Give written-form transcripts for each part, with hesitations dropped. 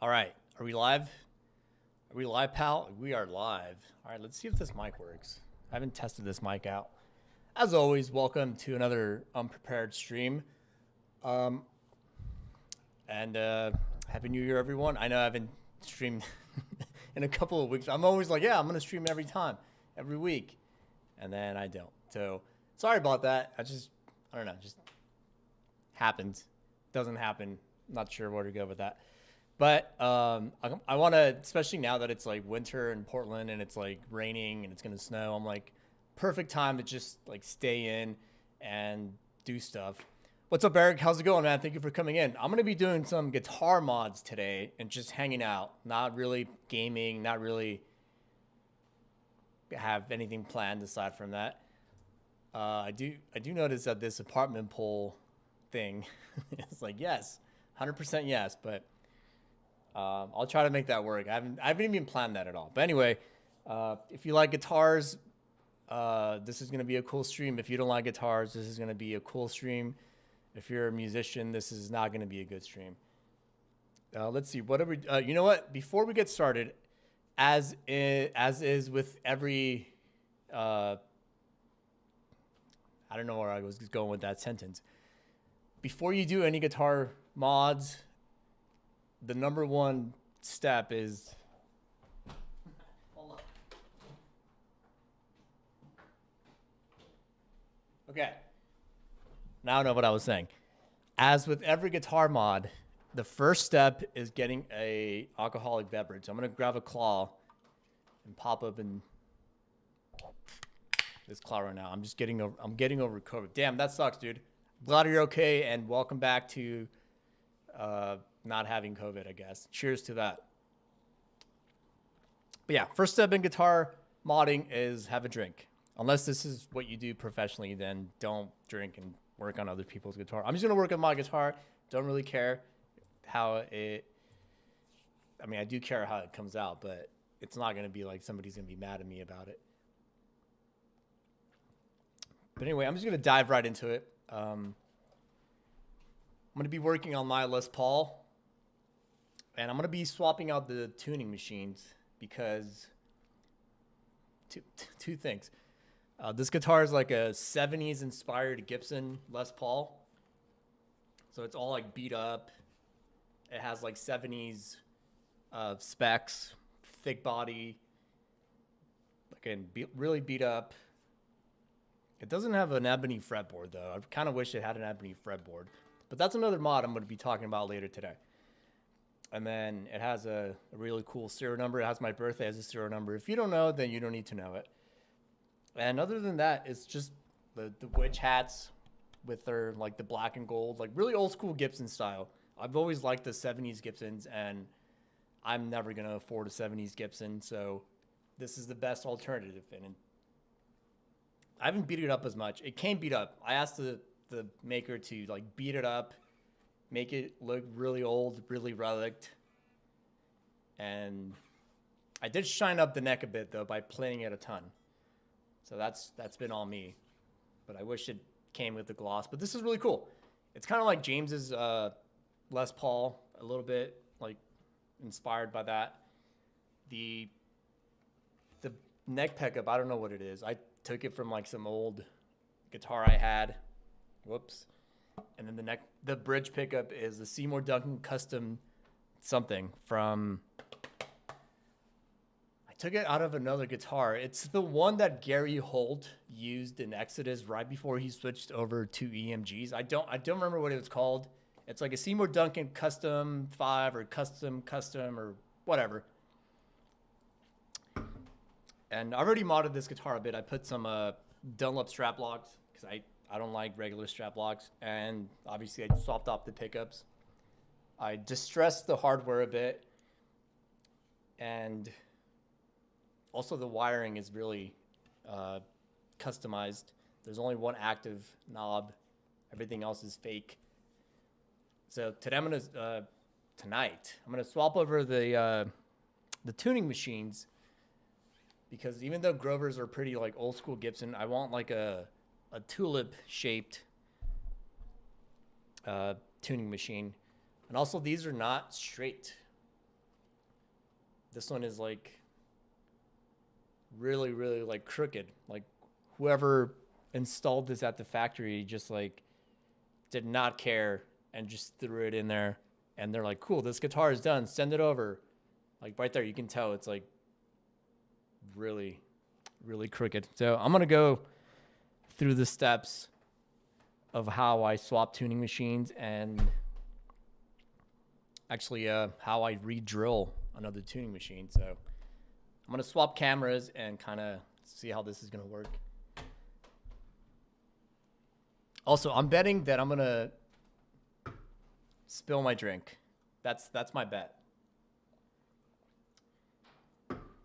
All right. Are we live? Are we live, pal? We are live. All right, let's see if this mic works. I haven't tested this mic out. As always, welcome to another unprepared stream. And Happy New Year, everyone. I know I haven't streamed in a couple of weeks. I'm always like, yeah, I'm going to stream every time, every week. And then I don't. So sorry about that. I don't know, just happens. Doesn't happen. Not sure where to go with that. But I want to, especially now that it's like winter in Portland and it's like raining and it's going to snow, I'm like, perfect time to just like stay in and do stuff. What's up, Eric? How's it going, man? Thank you for coming in. I'm going to be doing some guitar mods today and just hanging out, not really gaming, not really have anything planned aside from that. I do notice that this apartment pole thing is like, yes, 100% yes, but I'll try to make that work. I haven't even planned that at all. But anyway, if you like guitars, this is going to be a cool stream. If you don't like guitars, this is going to be a cool stream. If you're a musician, this is not going to be a good stream. Let's see. What are we? You know what? Before we get started, as is with every, I don't know where I was going with that sentence. Before you do any guitar mods, the number one step is. Hold up. Okay. Now I know what I was saying. As with every guitar mod, the first step is getting a alcoholic beverage. I'm gonna grab a claw and pop open this claw right now. I'm getting over COVID. Damn, that sucks, dude. Glad you're okay, and welcome back to not having COVID, I guess. Cheers to that. But yeah, first step in guitar modding is have a drink. Unless this is what you do professionally, then don't drink and work on other people's guitar. I'm just gonna work on my guitar. Don't really care how it. I mean, I do care how it comes out, but it's not gonna be like somebody's gonna be mad at me about it. But anyway, I'm just gonna dive right into it. I'm gonna be working on my Les Paul, and I'm gonna be swapping out the tuning machines because two things. This guitar is like a 70's inspired Gibson Les Paul. So it's all like beat up. It has like 70's specs, thick body, again, really beat up. It doesn't have an ebony fretboard though. I kind of wish it had an ebony fretboard. But that's another mod I'm going to be talking about later today. And then it has a really cool serial number. It has my birthday as a serial number. If you don't know, then you don't need to know it. And other than that, it's just the witch hats with their like the black and gold, like really old school Gibson style. I've always liked the 70's Gibsons, and I'm never going to afford a 70's Gibson. So this is the best alternative. And I haven't beat it up as much. It came beat up. I asked the maker to like beat it up, make it look really old, really relict. And I did shine up the neck a bit though by playing it a ton. So that's been all me. But I wish it came with the gloss. But this is really cool. It's kind of like James's Les Paul, a little bit like inspired by that. The neck pickup, I don't know what it is. I took it from like some old guitar I had. Whoops. And then the bridge pickup is the Seymour Duncan custom something from. I took it out of another guitar. It's the one that Gary Holt used in Exodus right before he switched over to EMGs. I don't remember what it was called. It's like a Seymour Duncan custom 5 or custom or whatever. And I already modded this guitar a bit. I put some Dunlop strap locks because I don't like regular strap locks. And obviously I swapped off the pickups. I distressed the hardware a bit. And also the wiring is really customized. There's only one active knob. Everything else is fake. So today tonight I'm gonna swap over the tuning machines, because even though Grovers are pretty like old school Gibson, I want like a tulip shaped tuning machine. And also these are not straight. This one is like really, really like crooked. Like whoever installed this at the factory just like did not care and just threw it in there. And they're like, cool, this guitar is done. Send it over. Like right there, you can tell it's like really, really crooked. So I'm going to go through the steps of how I swap tuning machines and actually how I re-drill another tuning machine. So I'm going to swap cameras and kind of see how this is going to work. Also, I'm betting that I'm going to spill my drink. That's my bet.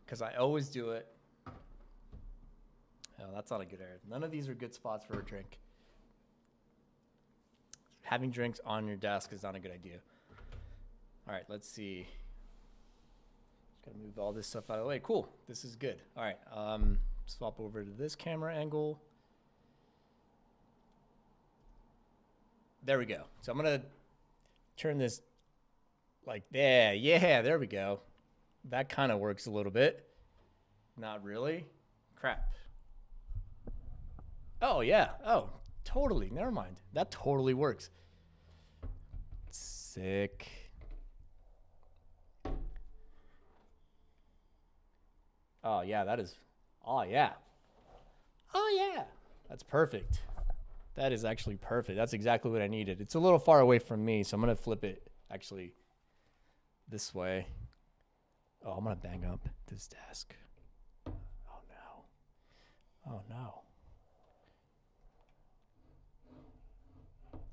Because I always do it. Oh, that's not a good area. None of these are good spots for a drink. Having drinks on your desk is not a good idea. All right, let's see. Just gotta move all this stuff out of the way. Cool, this is good. All right, swap over to this camera angle. There we go. So I'm gonna turn this like there. Yeah, there we go. That kind of works a little bit. Not really. Crap. Oh, yeah. Oh, totally. Never mind. That totally works. Sick. Oh, yeah, that is. Oh, yeah. Oh, yeah. That's perfect. That is actually perfect. That's exactly what I needed. It's a little far away from me, so I'm going to flip it actually this way. Oh, I'm going to bang up this desk. Oh, no. Oh, no.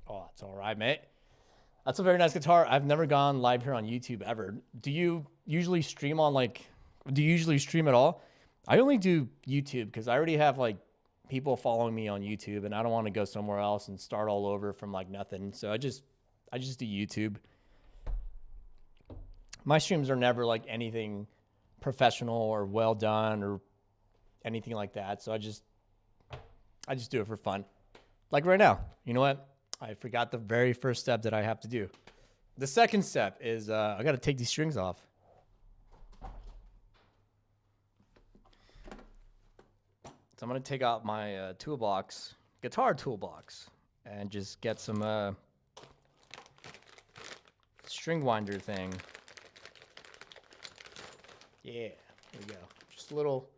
Oh, it's all right, mate. That's a very nice guitar. I've never gone live here on YouTube ever. Do you usually stream on do you usually stream at all? I only do YouTube because I already have like people following me on YouTube and I don't want to go somewhere else and start all over from like nothing. So I just do YouTube. My streams are never like anything professional or well done or anything like that. So I just do it for fun. Like right now, you know what? I forgot the very first step that I have to do. The second step is I got to take these strings off. So I'm going to take out my toolbox, guitar toolbox, and just get some string winder thing. Yeah, there we go. Just a little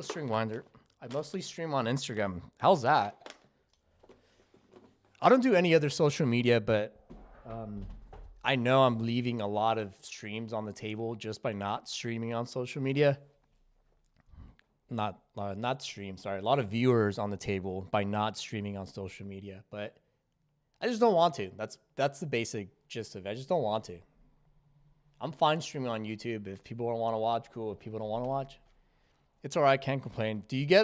string winder. I mostly stream on Instagram. How's that? I don't do any other social media, but I know I'm leaving a lot of streams on the table just by not streaming on social media. Not stream, sorry. A lot of viewers on the table by not streaming on social media, but I just don't want to. That's the basic gist of it. I just don't want to. I'm fine streaming on YouTube. If people don't want to watch, cool. If people don't want to watch, it's all right. Can't complain. Do you get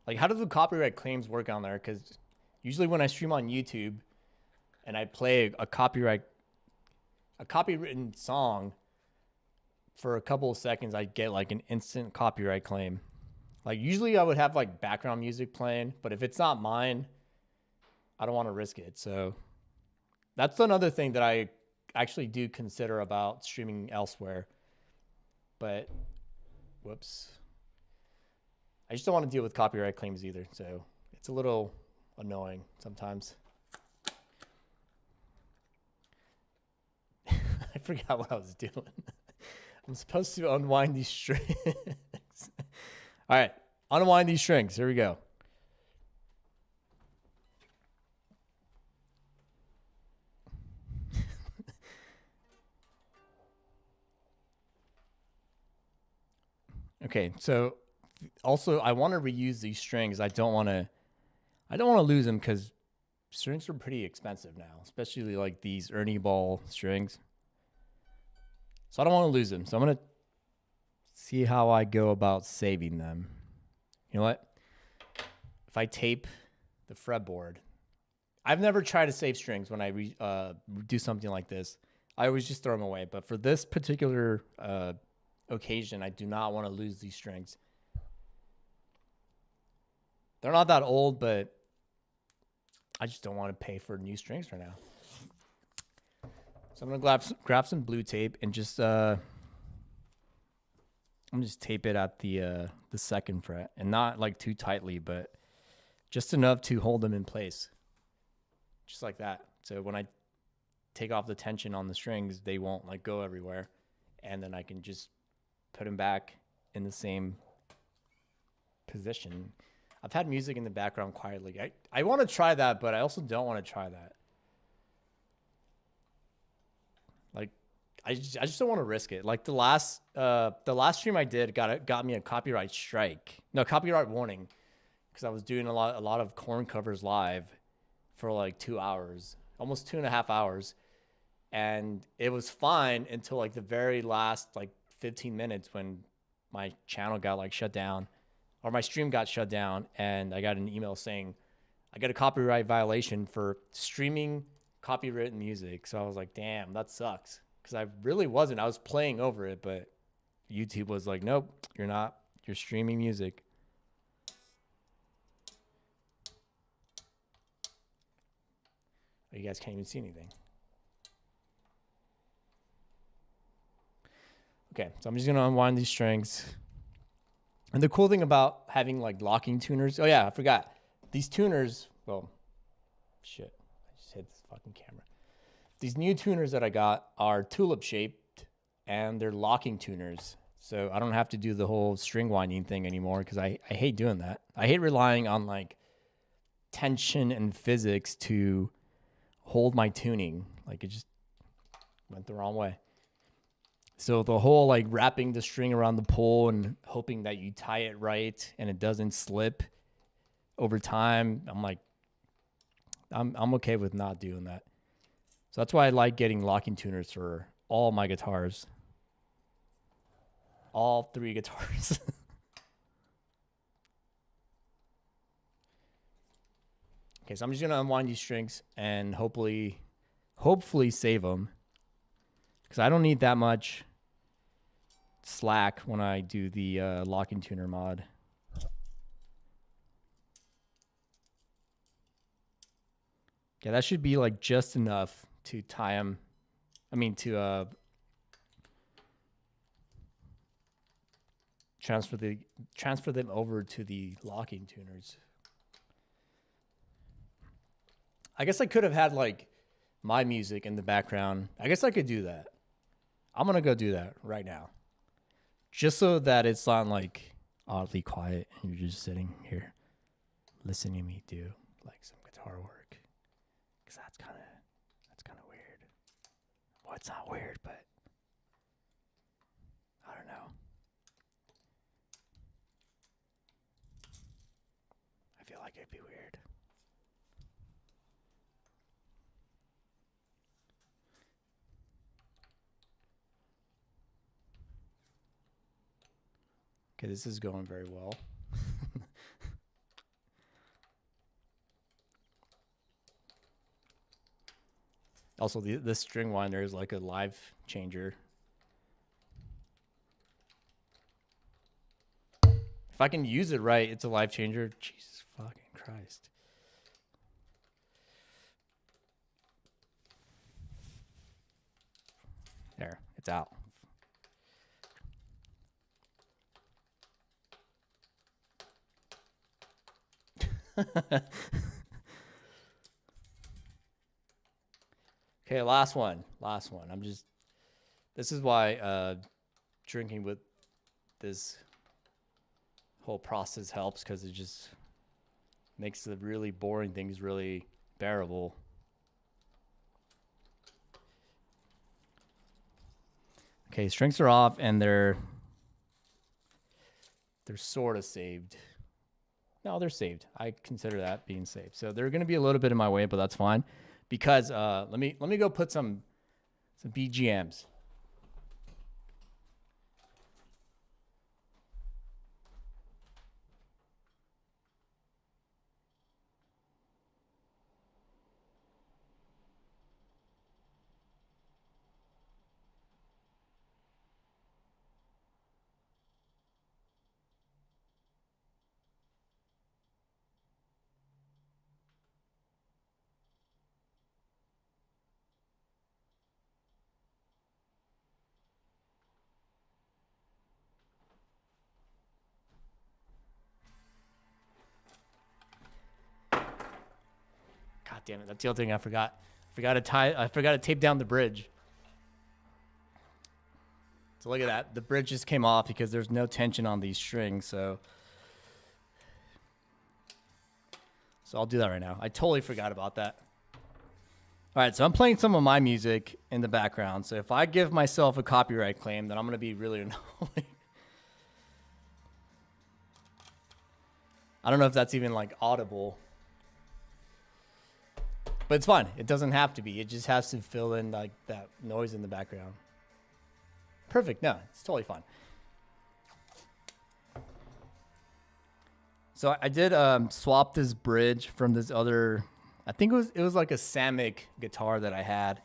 like how do the copyright claims work on there? Because usually when I stream on YouTube and I play a copywritten song for a couple of seconds, I get like an instant copyright claim. Like usually I would have like background music playing, but if it's not mine, I don't want to risk it. So that's another thing that I actually do consider about streaming elsewhere. But whoops. I just don't want to deal with copyright claims either. So it's a little annoying sometimes. I forgot what I was doing. I'm supposed to unwind these strings. All right, unwind these strings. Here we go. Okay, so also I want to reuse these strings. I don't want to lose them because strings are pretty expensive now, especially like these Ernie Ball strings. So I don't want to lose them. So I'm going to see how I go about saving them. You know what? If I tape the fretboard, I've never tried to save strings when I do something like this. I always just throw them away. But for this particular occasion, I do not want to lose these strings. They're not that old, but I just don't want to pay for new strings right now. So I'm going to grab some blue tape and just I'm just tape it at the second fret, and not like too tightly, but just enough to hold them in place, just like that. So when I take off the tension on the strings, they won't like go everywhere, and then I can just put them back in the same position. I've had music in the background quietly. I want to try that, but I also don't want to try that. Like, I just don't want to risk it. Like the last stream I did got me a copyright strike. No, copyright warning, because I was doing a lot of Korn covers live for like 2 hours, almost 2.5 hours, and it was fine until like the very last like 15 minutes when my channel got like shut down, or my stream got shut down, and I got an email saying I got a copyright violation for streaming copywritten music. So I was like, damn, that sucks. Because I really wasn't. I was playing over it, but YouTube was like, nope, you're not. You're streaming music. You guys can't even see anything. Okay, so I'm just going to unwind these strings. And the cool thing about having like locking tuners, oh yeah, I forgot. These tuners, well, shit, I just hit this fucking camera. These new tuners that I got are tulip shaped, and they're locking tuners. So I don't have to do the whole string winding thing anymore, because I hate doing that. I hate relying on like tension and physics to hold my tuning. Like it just went the wrong way. So the whole like wrapping the string around the pole and hoping that you tie it right and it doesn't slip over time, I'm like, I'm okay with not doing that. So that's why I like getting locking tuners for all my guitars. All 3 guitars. Okay, so I'm just going to unwind these strings and hopefully save them, because I don't need that much slack when I do the locking tuner mod. Yeah, that should be like just enough to tie them. I mean, to transfer them over to the locking tuners. I guess I could have had like my music in the background. I guess I could do that. I'm going to go do that right now, just so that it's not like oddly quiet and you're just sitting here listening to me do like some guitar work, because that's kind of weird. Well, it's not weird, but I don't know. I feel like it'd be weird. Okay, this is going very well. Also, this string winder is like a live changer. If I can use it right, it's a life changer. Jesus fucking Christ. There, it's out. Okay, last one. This is why drinking with this whole process helps, because it just makes the really boring things really bearable. Okay, strings are off and they're sort of saved. No, they're saved. I consider that being saved. So they're going to be a little bit in my way, but that's fine, because let me go put some BGMs. damn it. That's the other thing I forgot. I forgot to tape down the bridge. So look at that. The bridge just came off because there's no tension on these strings. So I'll do that right now. I totally forgot about that. All right, so I'm playing some of my music in the background. So if I give myself a copyright claim, then I'm going to be really annoying. I don't know if that's even like audible. But it's fine. It doesn't have to be. It just has to fill in like that noise in the background. Perfect. No, it's totally fine. So I did swap this bridge from this other, I think it was like a Samick guitar that I had,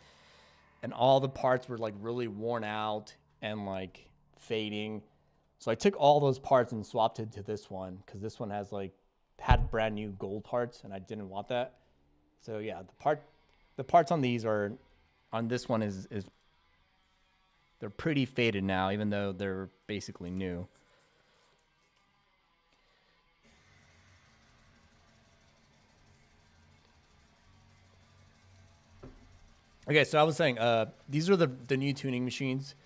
and all the parts were like really worn out and like fading. So I took all those parts and swapped it to this one because this one had brand new gold parts and I didn't want that. So yeah, the parts on these on this one is they're pretty faded now, even though they're basically new. Okay, so I was saying, these are the new tuning machines.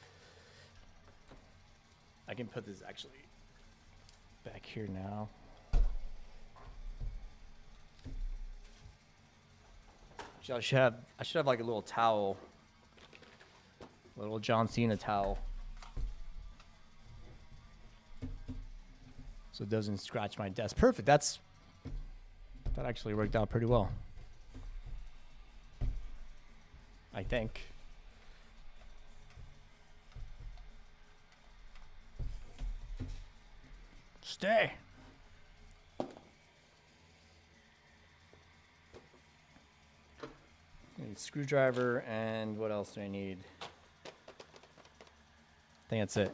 I can put this actually back here now. I should have like a little towel, a little John Cena towel, so it doesn't scratch my desk. Perfect. That actually worked out pretty well, I think. Stay. Need a screwdriver, and what else do I need? I think that's it.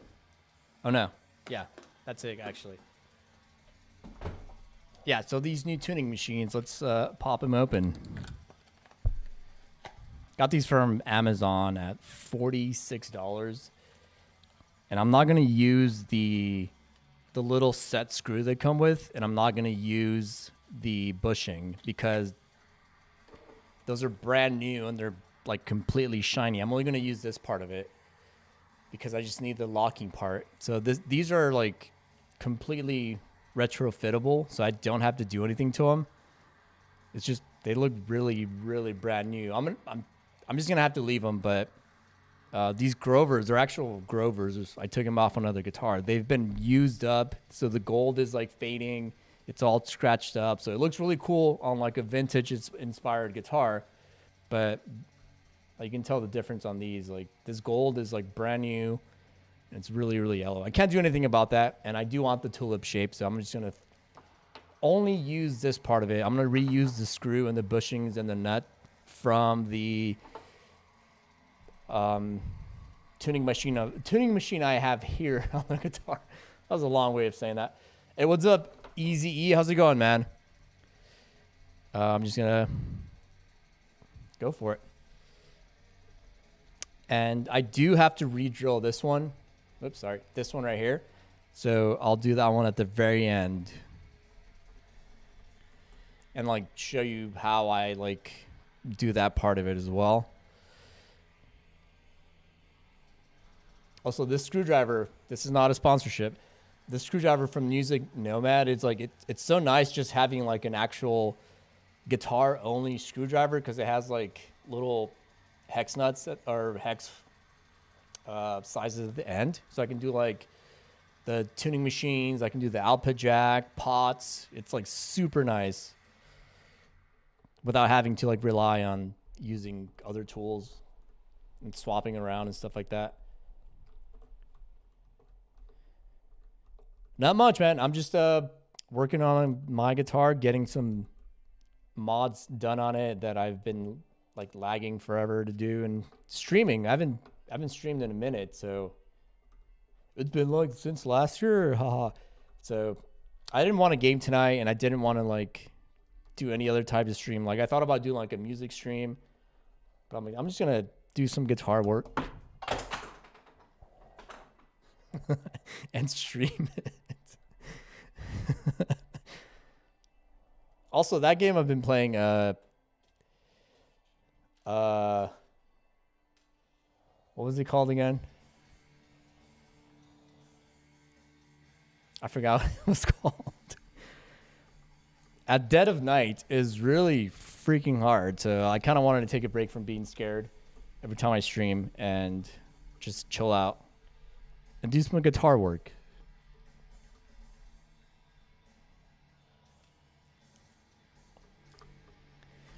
Oh no. Yeah, that's it actually. Yeah, so these new tuning machines, let's pop them open. Got these from Amazon at $46. And I'm not going to use the little set screw they come with, and I'm not going to use the bushing because those are brand new and they're like completely shiny. I'm only going to use this part of it because I just need the locking part. So these are like completely retrofittable, so I don't have to do anything to them. It's just they look really, really brand new. I'm just gonna have to leave them, but these Grovers, they're actual Grovers. I took them off another guitar. They've been used up, so the gold is like fading. It's all scratched up, so it looks really cool on like a vintage inspired guitar. But you can tell the difference on these. Like this gold is like brand new, and it's really, really yellow. I can't do anything about that, and I do want the tulip shape, so I'm just gonna only use this part of it. I'm gonna reuse the screw and the bushings and the nut from the tuning machine I have here on the guitar. That was a long way of saying that. Hey, what's up, Easy E? How's it going, man? I'm just gonna go for it. And I do have to re-drill this one. Oops, sorry. This one right here. So I'll do that one at the very end. And like show you how I like do that part of it as well. Also, this screwdriver, this is not a sponsorship. This screwdriver from Music Nomad, it's like it's so nice just having like an actual guitar only screwdriver because it has like little hex nuts that are hex sizes at the end. So I can do like the tuning machines, I can do the output jack, pots. It's like super nice without having to like rely on using other tools and swapping around and stuff like that. Not much, man. I'm just working on my guitar, getting some mods done on it that I've been like lagging forever to do, and streaming. I haven't streamed in a minute, so it's been like since last year. Haha. So I didn't want to game tonight, and I didn't want to like do any other type of stream. Like I thought about doing like a music stream, but I'm like, I'm just gonna do some guitar work and stream it. Also, that game I've been playing, Uh, what was it called again? I forgot what it was called. At Dead of Night is really freaking hard. So I kind of wanted to take a break from being scared every time I stream and just chill out and do some guitar work.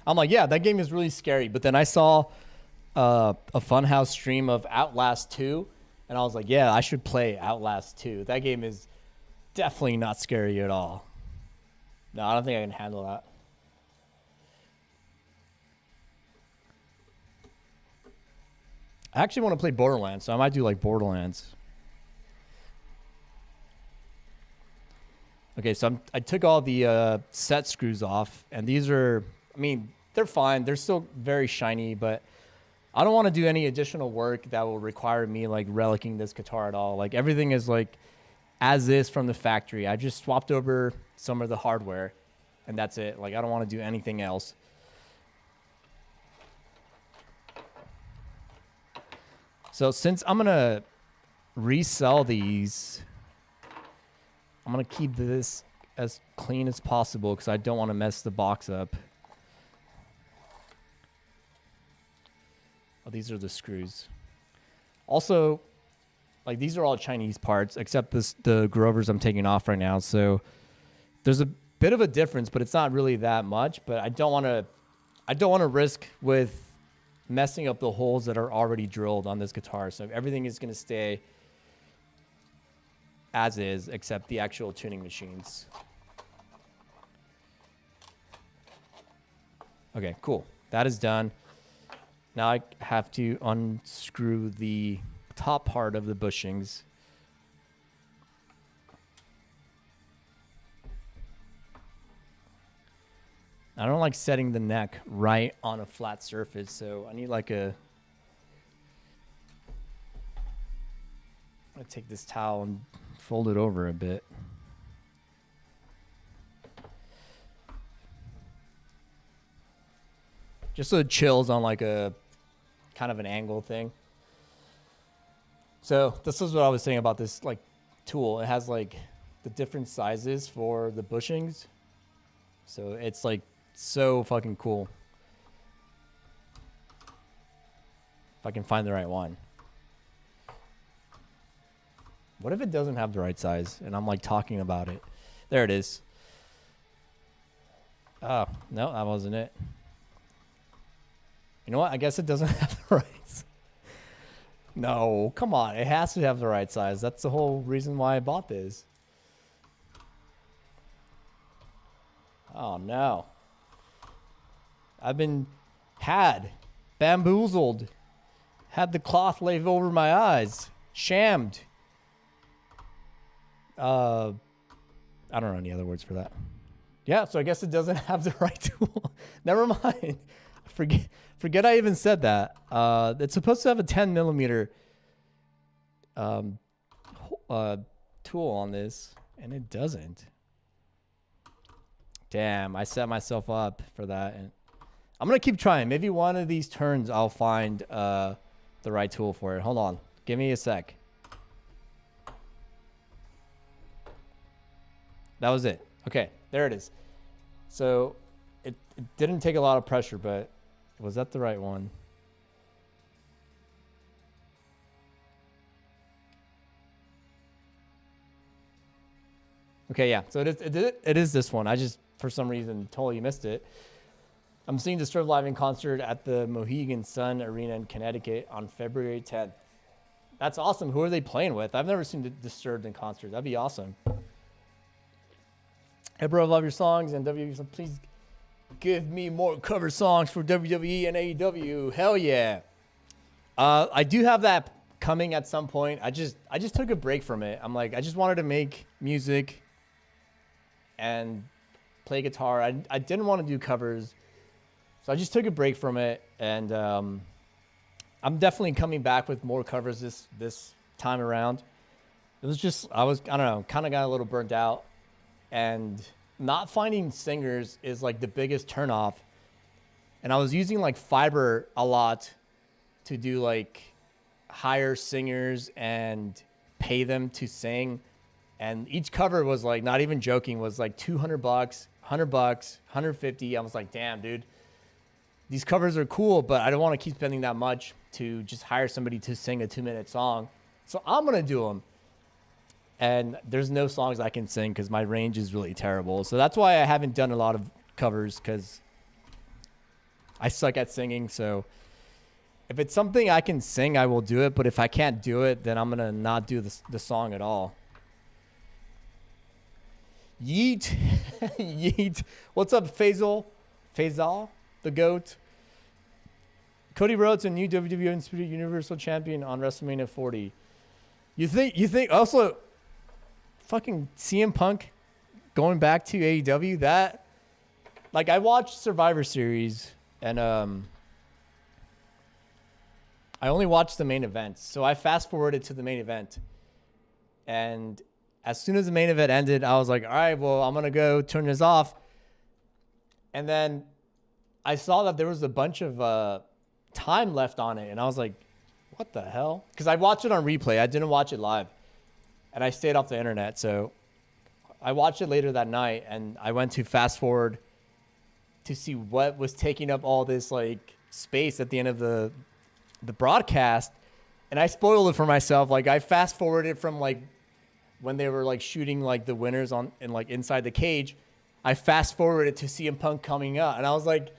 I'm like, yeah, that game is really scary. But then I saw a Funhouse stream of Outlast 2, and I was like, yeah, I should play Outlast 2. That game is definitely not scary at all. No, I don't think I can handle that. I actually want to play Borderlands, so I might do like Borderlands. Okay, so I took all the set screws off, and these are, I mean, they're fine. They're still very shiny, but I don't want to do any additional work that will require me like relicking this guitar at all. Like everything is like as is from the factory. I just swapped over some of the hardware, and that's it. Like I don't want to do anything else. So since I'm gonna resell these, I'm gonna keep this as clean as possible because I don't want to mess the box up. Oh, these are the screws. Also, like these are all Chinese parts except the Grovers I'm taking off right now. So there's a bit of a difference, but it's not really that much. But I don't want to risk with messing up the holes that are already drilled on this guitar. So everything is going to stay as is except the actual tuning machines. Okay, cool. That is done. Now I have to unscrew the top part of the bushings. I don't like setting the neck right on a flat surface, so I need like a... I'm gonna take this towel and fold it over a bit. Just so it chills on like a kind of an angle thing. So this is what I was saying about this like tool. It has like the different sizes for the bushings. So it's like so fucking cool. If I can find the right one. What if it doesn't have the right size and I'm like talking about it? There it is. Oh, no, that wasn't it. You know what? I guess it doesn't have the right size. No, come on. It has to have the right size. That's the whole reason why I bought this. Oh, no. I've been bamboozled, had the cloth laid over my eyes, shammed. I don't know any other words for that. Yeah, so I guess it doesn't have the right tool. Never mind. Forget I even said that. It's supposed to have a 10 millimeter tool on this, and it doesn't. Damn, I set myself up for that. And I'm going to keep trying. Maybe one of these turns I'll find the right tool for it. Hold on. Give me a sec. That was it. Okay, there it is. So it didn't take a lot of pressure, but was that the right one? Okay, yeah. So it is this one. I just, for some reason, totally missed it. I'm seeing Disturbed live in concert at the Mohegan Sun Arena in Connecticut on February 10th. That's awesome. Who are they playing with? I've never seen Disturbed in concert. That'd be awesome. Hey, bro, I love your songs. And WWE, so please give me more cover songs for WWE and AEW. Hell yeah. I do have that coming at some point. I just took a break from it. I'm like, I just wanted to make music and play guitar. I didn't want to do covers. So I just took a break from it, and I'm definitely coming back with more covers this time around. It was just, I don't know, kind of got a little burnt out, and not finding singers is like the biggest turnoff and I was using like Fiverr a lot to do like hire singers and pay them to sing. And each cover was like, not even joking, was like $200, $100, $150. I was like, damn, dude, these covers are cool, but I don't want to keep spending that much to just hire somebody to sing a 2-minute song. So I'm going to do them. And there's no songs I can sing because my range is really terrible. So that's why I haven't done a lot of covers, because I suck at singing. So if it's something I can sing, I will do it. But if I can't do it, then I'm going to not do the song at all. Yeet. Yeet. What's up, Faisal? Faisal, the GOAT. Cody Rhodes, a new WWE Undisputed Universal Champion on WrestleMania 40. You think also fucking CM Punk going back to AEW, that, like, I watched Survivor Series and I only watched the main event. So I fast forwarded to the main event. And as soon as the main event ended, I was like, all right, well, I'm going to go turn this off. And then I saw that there was a bunch of time left on it. And I was like, what the hell? Because I watched it on replay. I didn't watch it live. And I stayed off the internet. So I watched it later that night. And I went to fast forward to see what was taking up all this like space at the end of the broadcast. And I spoiled it for myself. Like, I fast forwarded from like when they were like shooting like the winners on and like inside the cage. I fast forwarded to CM Punk coming up. And I was like,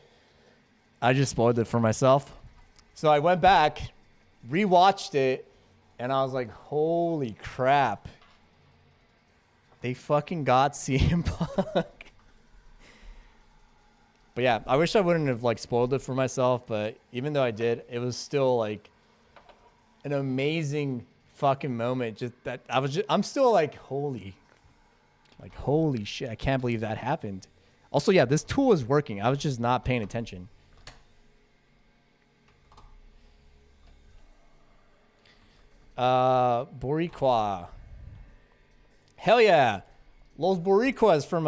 I just spoiled it for myself. So I went back, rewatched it, and I was like, holy crap. They fucking got CM Punk. But yeah, I wish I wouldn't have like spoiled it for myself, but even though I did, it was still like an amazing fucking moment. Just that I'm still like, holy shit, I can't believe that happened. Also, yeah, this tool is working. I was just not paying attention. Boricua. Hell yeah. Los Boricuas from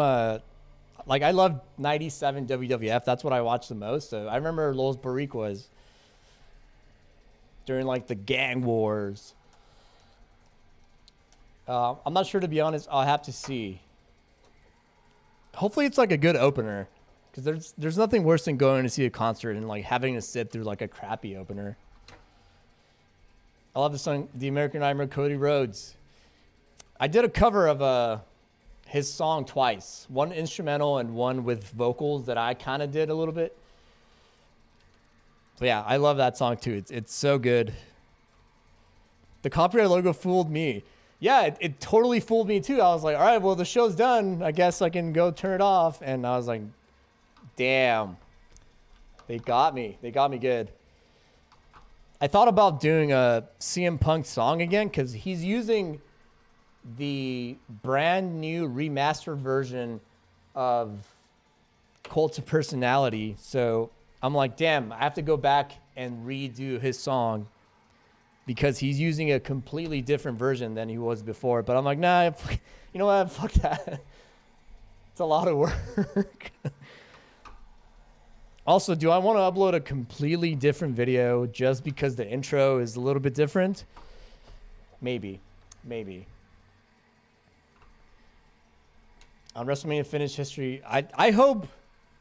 like, I love 97 WWF. That's what I watched the most. So I remember Los Boricuas during like the gang wars. I'm not sure, to be honest. I'll have to see. Hopefully it's like a good opener, because there's nothing worse than going to see a concert and like having to sit through like a crappy opener. I love the song, The American Nightmare, Cody Rhodes. I did a cover of his song twice. One instrumental and one with vocals that I kind of did a little bit. But yeah, I love that song too. It's so good. The copyright logo fooled me. Yeah, it totally fooled me too. I was like, all right, well, the show's done. I guess I can go turn it off. And I was like, damn. They got me. They got me good. I thought about doing a CM Punk song again, because he's using the brand new remastered version of Cult of Personality. So I'm like, damn, I have to go back and redo his song, because he's using a completely different version than he was before. But I'm like, nah, you know what? Fuck that. It's a lot of work. Also, do I want to upload a completely different video just because the intro is a little bit different? Maybe. On WrestleMania Finish history, I hope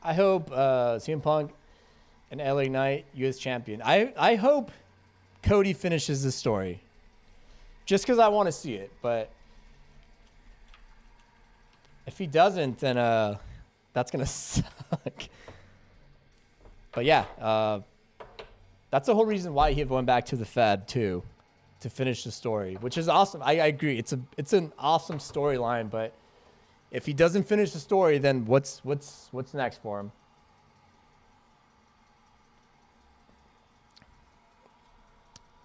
CM Punk and LA Knight US champion. I hope Cody finishes the story, just because I want to see it. But if he doesn't, then that's gonna suck. But yeah, that's the whole reason why he went back to the Fed too, to finish the story, which is awesome. I agree. It's an awesome storyline, but if he doesn't finish the story, then what's next for him?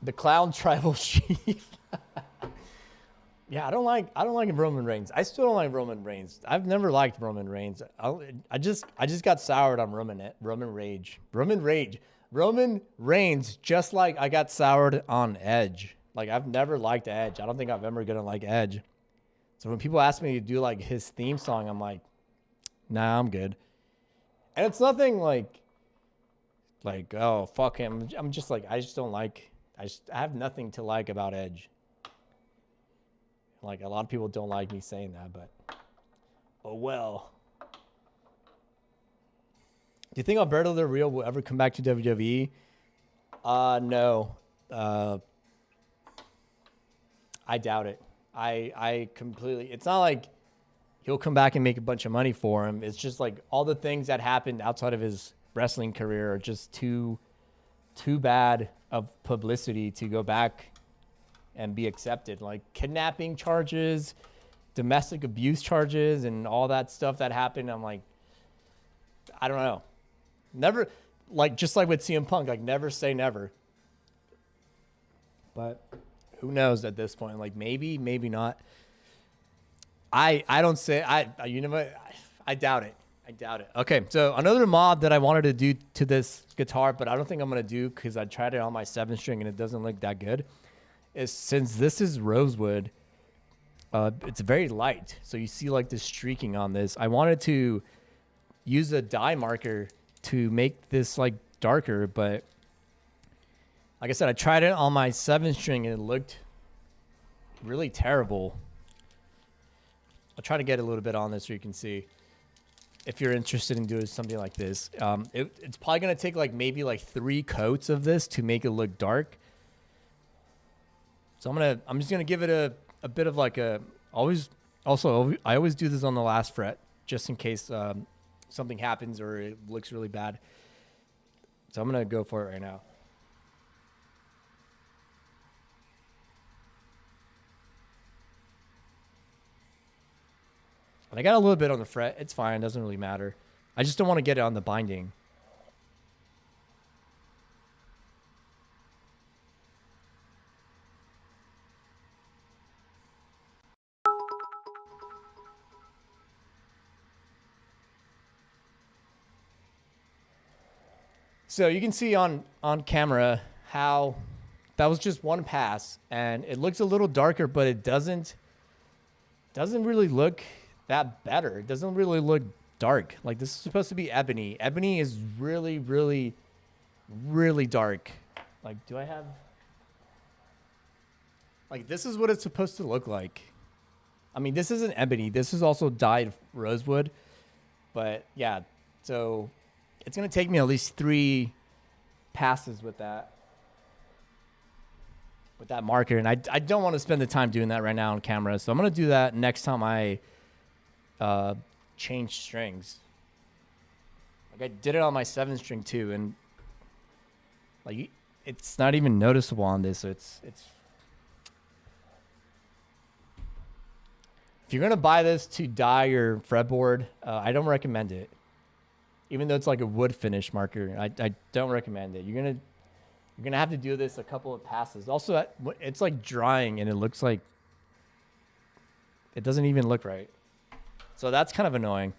The Clown Tribal Chief. Yeah, I don't like Roman Reigns. I still don't like Roman Reigns. I've never liked Roman Reigns. I just got soured on Roman Reigns, just like I got soured on Edge. Like, I've never liked Edge. I don't think I'm ever gonna like Edge. So when people ask me to do like his theme song, I'm like, nah, I'm good. And it's nothing like, Like, oh, fuck him. I'm just like, I just don't like, I have nothing to like about Edge. Like, a lot of people don't like me saying that, but oh well. Do you think Alberto Del Rio will ever come back to WWE? No. I doubt it. I completely, it's not like he'll come back and make a bunch of money for him. It's just like all the things that happened outside of his wrestling career are just too bad of publicity to go back and be accepted. Like kidnapping charges, domestic abuse charges, and all that stuff that happened. I'm like, I don't know. Never, like, just like with CM Punk, like, never say never. But who knows at this point? Like, maybe not. I don't say, you know what? I doubt it. I doubt it. Okay, so another mod that I wanted to do to this guitar, but I don't think I'm going to do because I tried it on my 7-string and it doesn't look that good, is since this is rosewood, it's very light. So you see, like, the streaking on this. I wanted to use a dye marker to make this like darker, but like I said, I tried it on my 7-string and it looked really terrible. I'll try to get a little bit on this so you can see if you're interested in doing something like this. It's probably going to take like maybe like 3 coats of this to make it look dark. So I'm just going to give it a bit of like I always do this on the last fret just in case something happens or it looks really bad. So I'm going to go for it right now. And I got a little bit on the fret. It's fine. It doesn't really matter. I just don't want to get it on the binding. So you can see on camera how that was just one pass, and it looks a little darker, but it doesn't really look that better. It doesn't really look dark. Like, this is supposed to be ebony. Ebony is really, really, really dark. Like, do I have... Like, this is what it's supposed to look like. I mean, this isn't ebony. This is also dyed rosewood. But, yeah, so it's going to take me at least 3 passes with that marker. And I don't want to spend the time doing that right now on camera. So I'm going to do that next time I change strings. Like, I did it on my 7-string too. And, like, it's not even noticeable on this. So it's if you're going to buy this to dye your fretboard, I don't recommend it. Even though it's like a wood finish marker, I don't recommend it. You're gonna have to do this a couple of passes. Also, it's like drying and it looks like it doesn't even look right. So that's kind of annoying.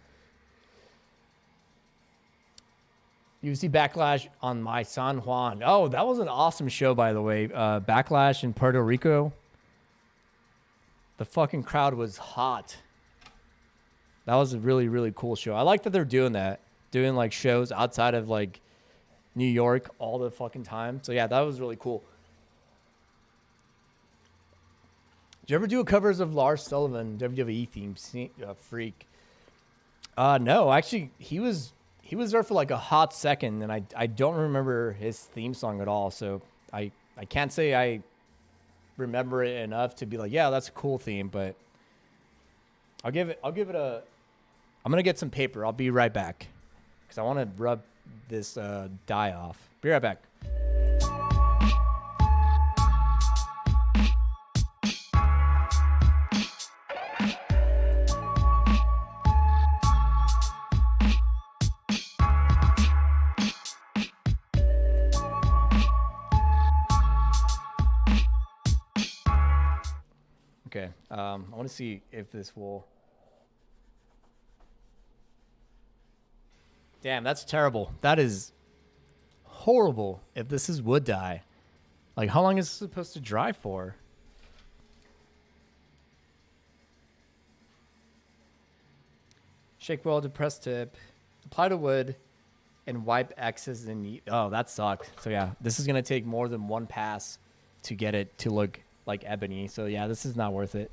You see Backlash on my San Juan. Oh, that was an awesome show, by the way. Backlash in Puerto Rico. The fucking crowd was hot. That was a really, really cool show. I like that they're doing that. Doing like shows outside of like New York all the fucking time. So yeah, that was really cool. Did you ever do covers of Lars Sullivan WWE themes? Freak. No, actually he was there for like a hot second, and I don't remember his theme song at all. So I can't say I remember it enough to be like, yeah, that's a cool theme, but I'll give it a. I'm gonna get some paper. I'll be right back. Because I want to rub this dye off. Be right back. Okay, I want to see if this will... Damn, that's terrible. That is horrible if this is wood dye. Like, how long is it supposed to dry for? Shake well to press tip. Apply to wood. and wipe X's and oh, that sucked. So yeah, this is gonna take more than one pass to get it to look like ebony. So yeah, this is not worth it.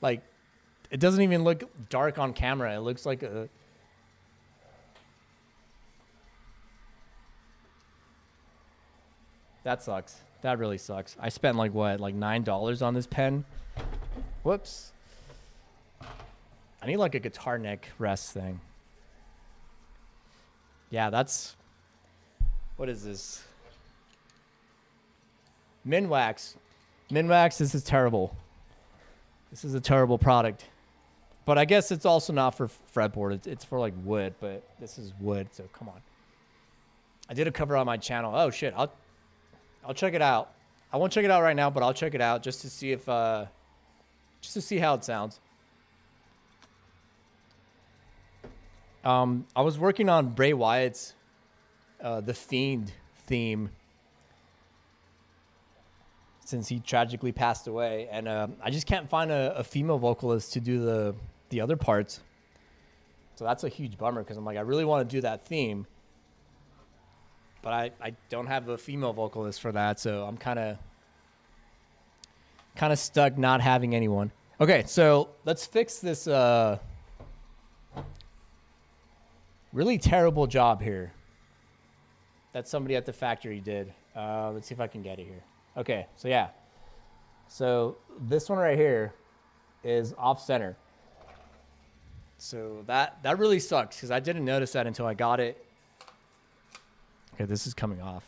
Like, it doesn't even look dark on camera. It looks like a... That sucks. That really sucks. I spent like what, like $9 on this pen? Whoops. I need like a guitar neck rest thing. Yeah, that's... What is this? Minwax. Minwax, this is terrible. This is a terrible product. But I guess it's also not for fretboard. It's for like wood, but this is wood, so come on. I did a cover on my channel. Oh shit, I'll check it out. I won't check it out right now, but I'll check it out just to see if just to see how it sounds. I was working on Bray Wyatt's The Fiend theme since he tragically passed away, and I just can't find a female vocalist to do the other parts. So that's a huge bummer because I'm like, I really want to do that theme, but I don't have a female vocalist for that, so I'm kind of stuck not having anyone. Okay, so let's fix this really terrible job here that somebody at the factory did. Let's see if I can get it here. Okay, so yeah. So this one right here is off center. So that really sucks because I didn't notice that until I got it. Okay, this is coming off.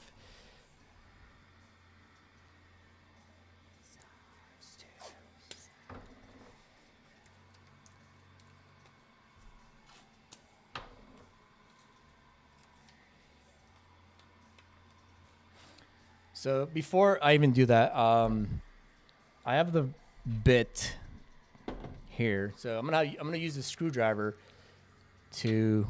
So before I even do that, I have the bit here. So I'm gonna use a screwdriver to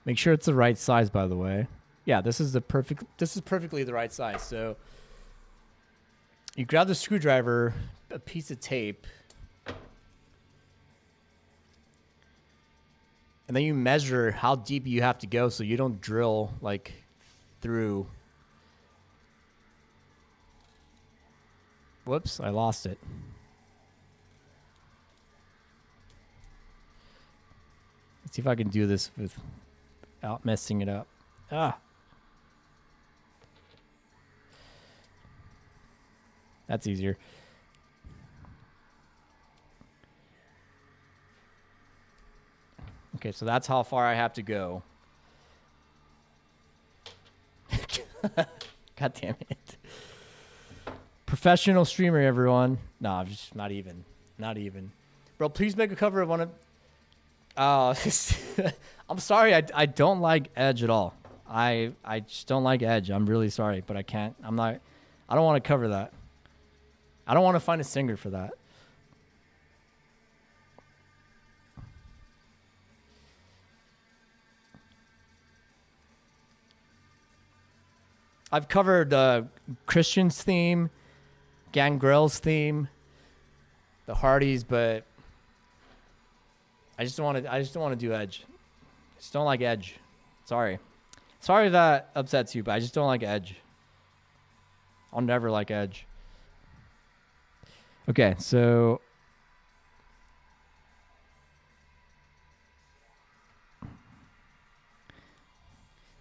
make sure it's the right size. By the way, yeah, this is perfectly the right size. So you grab the screwdriver, a piece of tape, and then you measure how deep you have to go so you don't drill like through. Whoops, I lost it. Let's see if I can do this without messing it up. That's easier. Okay, so that's how far I have to go. God damn it. Professional streamer, everyone. No, just not even. Bro, please make a cover of one of... I'm sorry, I don't like Edge at all. I just don't like Edge. I'm really sorry, but I can't. I don't want to cover that. I don't want to find a singer for that. I've covered Christian's theme, Gangrel's theme, the Hardys, but I just don't want to do Edge. I just don't like Edge. Sorry if that upsets you, but I just don't like Edge. I'll never like Edge. Okay, so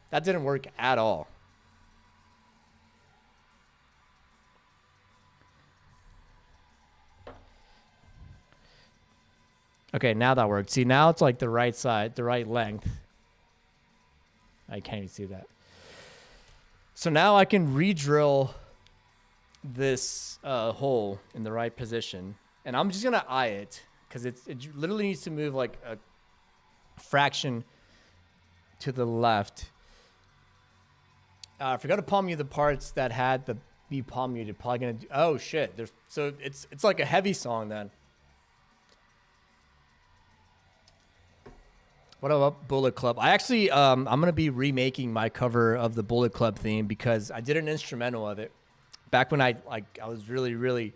that didn't work at all. Okay, now that worked. See, now it's like the right side, the right length. I can't even see that. So now I can re-drill this hole in the right position. And I'm just going to eye it because it literally needs to move like a fraction to the left. I forgot to palm mute the parts that had the be palm muted. Probably going to do... Oh, shit. So it's like a heavy song then. What about Bullet Club? I actually, I'm going to be remaking my cover of the Bullet Club theme because I did an instrumental of it back when I was really, really,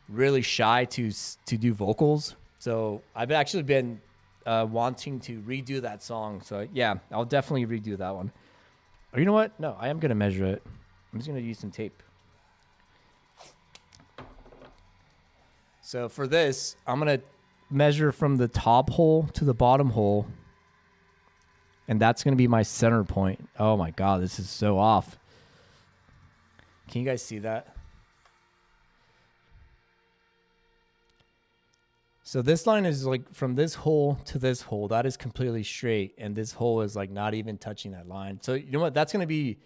really shy to do vocals. So I've actually been wanting to redo that song. So yeah, I'll definitely redo that one. Or you know what? No, I am going to measure it. I'm just going to use some tape. So for this, I'm going to measure from the top hole to the bottom hole. And that's going to be my center point. Oh my God, this is so off. Can you guys see that? So this line is like from this hole to this hole. That is completely straight. And this hole is like not even touching that line. So you know what? That's going to be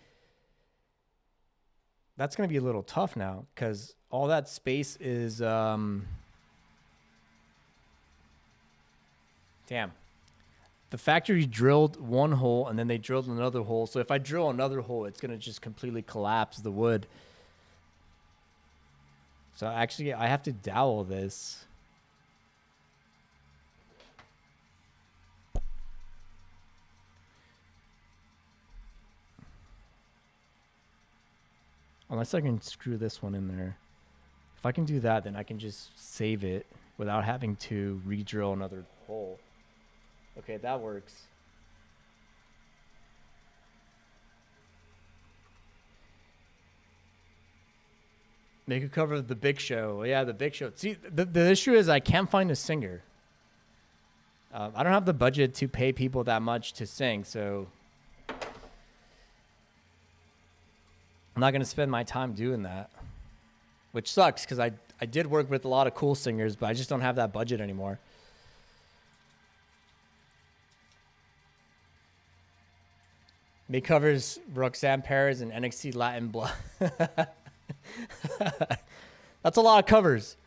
a little tough now because all that space is... Damn. The factory drilled one hole and then they drilled another hole. So if I drill another hole, it's going to just completely collapse the wood. So actually, I have to dowel this. Unless I can screw this one in there. If I can do that, then I can just save it without having to re-drill another hole. Okay, that works. Make a cover of The Big Show. Yeah, The Big Show. See, the issue is I can't find a singer. I don't have the budget to pay people that much to sing, so I'm not going to spend my time doing that, which sucks because I did work with a lot of cool singers, but I just don't have that budget anymore. Make covers Roxanne Perez and NXT Latin Blood. That's a lot of covers.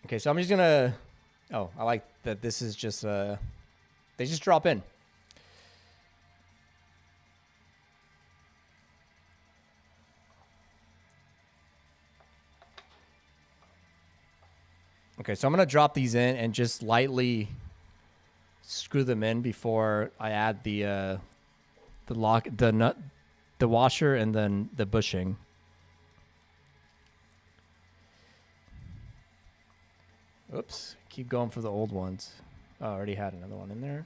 Okay, so I'm just going to... Oh, I like that this is just... They just drop in. Okay, so I'm going to drop these in and just lightly screw them in before I add the washer and then the bushing. Oops, keep going for the old ones. Oh, I already had another one in there.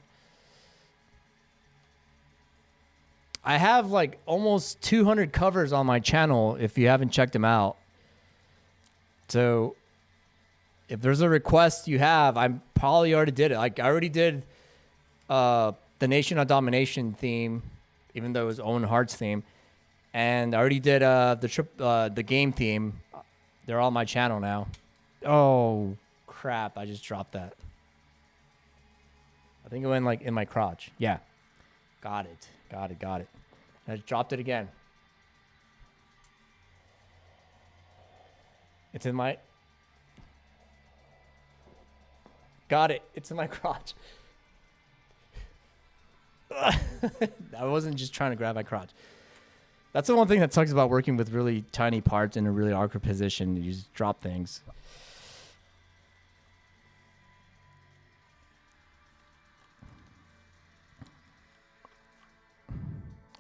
I have like almost 200 covers on my channel if you haven't checked them out. So if there's a request you have, I probably already did it. Like I already did the Nation of Domination theme, even though it was Owen Hart's theme. And I already did the game theme. They're on my channel now. Oh, crap. I just dropped that. I think it went like in my crotch. Yeah. Got it. I just dropped it again. It's in my... Got it. It's in my crotch. I wasn't just trying to grab my crotch. That's the one thing that sucks about working with really tiny parts in a really awkward position. You just drop things.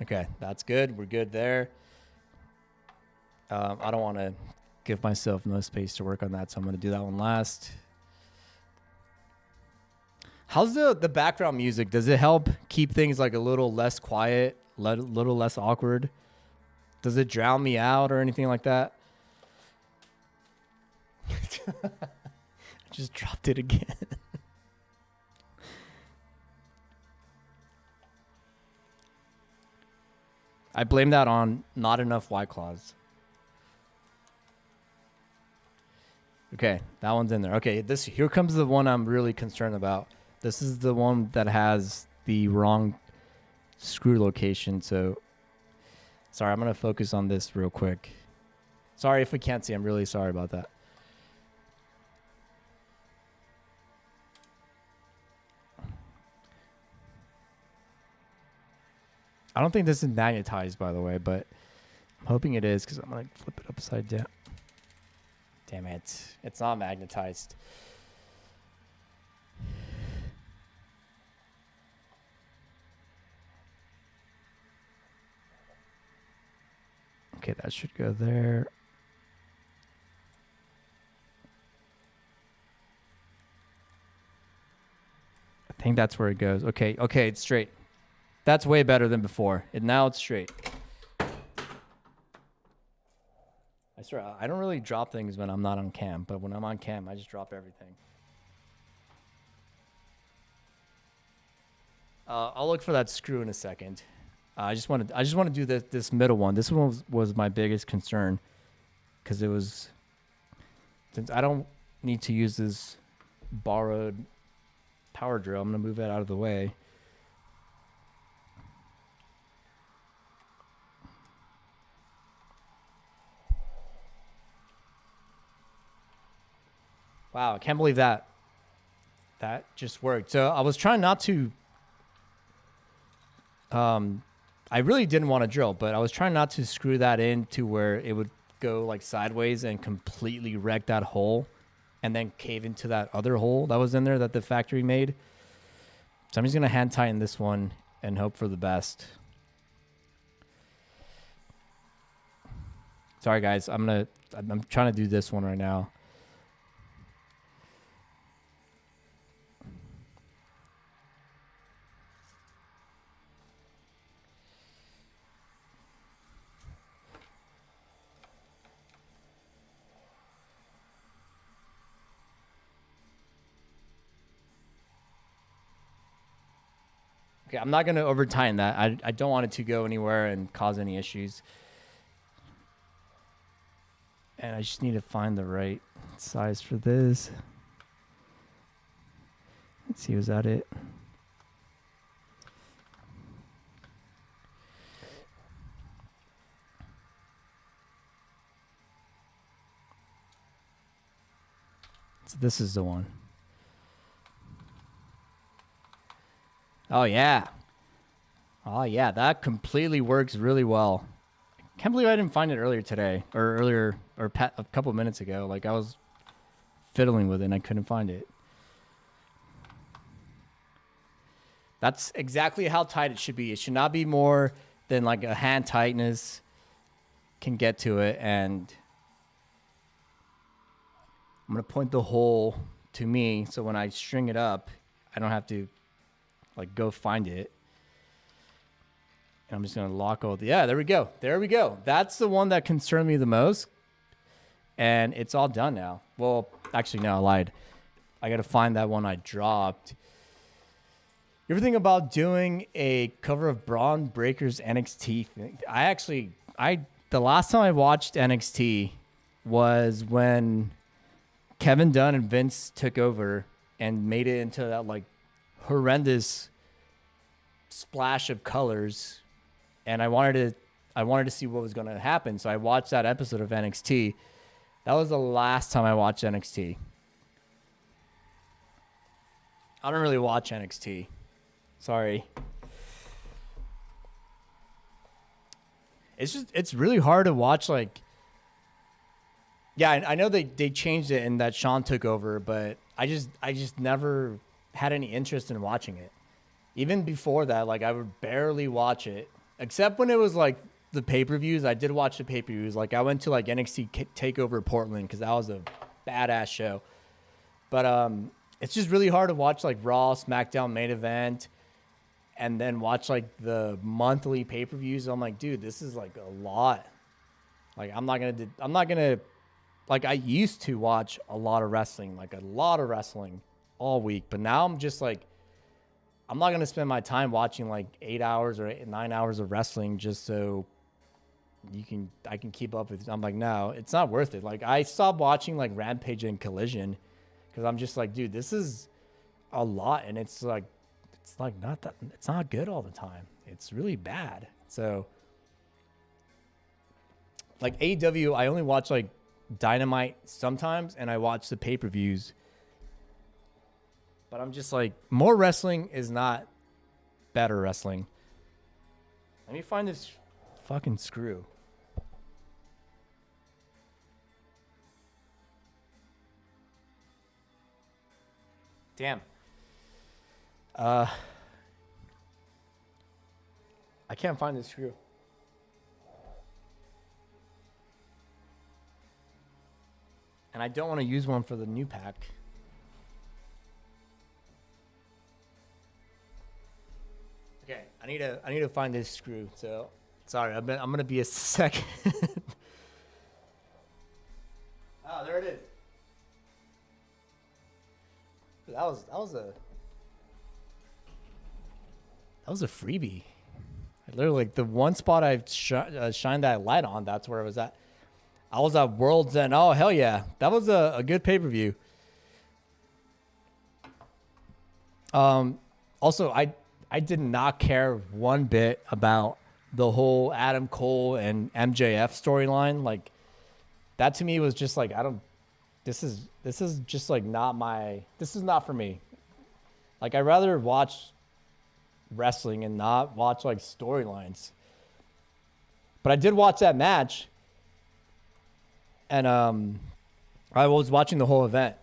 Okay, that's good. We're good there. I don't want to give myself no space to work on that, so I'm going to do that one last. How's the background music? Does it help keep things like a little less quiet, a little less awkward? Does it drown me out or anything like that? I just dropped it again. I blame that on not enough White Claws. Okay, that one's in there. Okay, here comes the one I'm really concerned about. This is the one that has the wrong screw location. So, sorry, I'm going to focus on this real quick. Sorry if we can't see. I'm really sorry about that. I don't think this is magnetized, by the way, but I'm hoping it is because I'm going to flip it upside down. Damn it. It's not magnetized. Okay, that should go there. think that's where it goes. Okay, it's straight. That's way better than before. Now it's straight. I swear, I don't really drop things when I'm not on cam, but when I'm on cam, I just drop everything. I'll look for that screw in a second. I just want to do this middle one. This one was my biggest concern because it was, since I don't need to use this borrowed power drill, I'm gonna move it out of the way. Wow, I can't believe that just worked. So I was trying not to. I really didn't want to drill, but I was trying not to screw that in to where it would go like sideways and completely wreck that hole and then cave into that other hole that was in there that the factory made. So I'm just going to hand tighten this one and hope for the best. Sorry guys, I'm trying to do this one right now. Okay, I'm not going to over tighten that. I don't want it to go anywhere and cause any issues. And I just need to find the right size for this. Let's see, was that it? So this is the one. Oh yeah. Oh yeah, that completely works really well. Can't believe I didn't find it earlier today or a couple of minutes ago. Like I was fiddling with it and I couldn't find it. That's exactly how tight it should be. It should not be more than like a hand tightness can get to it. And I'm going to point the hole to me so when I string it up, I don't have to like go find it. And I'm just going to lock all the, yeah, there we go. There we go. That's the one that concerned me the most. And it's all done now. Well, actually, no, I lied. I got to find that one I dropped. You ever think about doing a cover of Braun Breaker's NXT? The last time I watched NXT was when Kevin Dunn and Vince took over and made it into that like horrendous splash of colors, and I wanted to see what was going to happen. So I watched that episode of NXT. That was the last time I watched NXT. I don't really watch NXT. Sorry. It's really hard to watch. Like, yeah, I know they changed it and that Sean took over, but I just never had any interest in watching it. Even before that, like I would barely watch it, except when it was like the pay-per-views. I did watch the pay-per-views. Like I went to like NXT Takeover Portland because that was a badass show. But it's just really hard to watch like Raw, SmackDown, Main Event, and then watch like the monthly pay-per-views. I'm like, dude, this is like a lot. Like I'm not gonna like I used to watch a lot of wrestling all week, but now I'm just like, I'm not going to spend my time watching like 8 hours or 9 hours of wrestling just so I can keep up with. I'm like, no, it's not worth it. Like I stopped watching like Rampage and Collision because I'm just like, dude, this is a lot. And it's like it's not good all the time. It's really bad. So like AEW, I only watch like Dynamite sometimes and I watch the pay-per-views. But I'm just like, more wrestling is not better wrestling. Let me find this fucking screw. Damn. I can't find this screw. And I don't want to use one for the new pack. I need to find this screw. So sorry, I'm gonna be a second. Oh, there it is. That was a freebie. Literally, like the one spot I've shined that light on, that's where it was at. I was at World's End. Oh, hell yeah. That was a good pay-per-view. Also, I did not care one bit about the whole Adam Cole and MJF storyline. Like, that to me was just like, this is just like this is not for me. Like, I'd rather watch wrestling and not watch like storylines. But I did watch that match, and I was watching the whole event,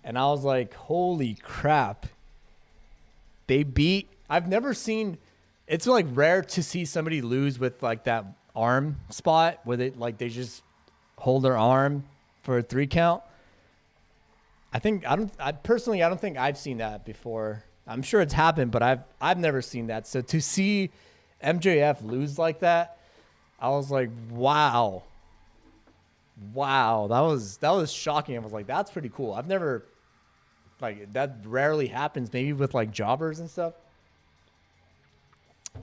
and I was like, holy crap. They beat, I've never seen, it's like rare to see somebody lose with like that arm spot where they just hold their arm for a 3 count. I personally don't think I've seen that before. I'm sure it's happened, but I've never seen that. So to see MJF lose like that, I was like, wow, that was shocking. I was like, that's pretty cool. I've never, like, that rarely happens, maybe with like jobbers and stuff.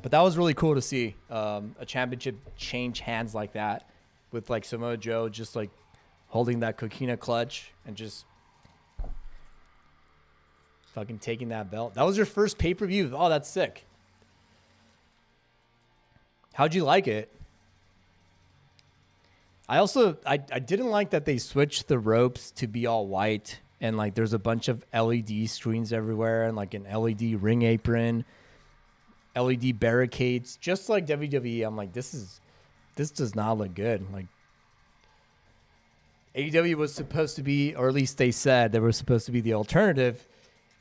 But that was really cool to see a championship change hands like that, with like Samoa Joe just like holding that coquina clutch and just fucking taking that belt. That was your first pay-per-view. Oh, that's sick. How'd you like it? I didn't like that they switched the ropes to be all white, and like there's a bunch of LED screens everywhere and like an LED ring apron, LED barricades, just like WWE. I'm like, this does not look good. Like, AEW was supposed to be, or at least they said they were supposed to be the alternative,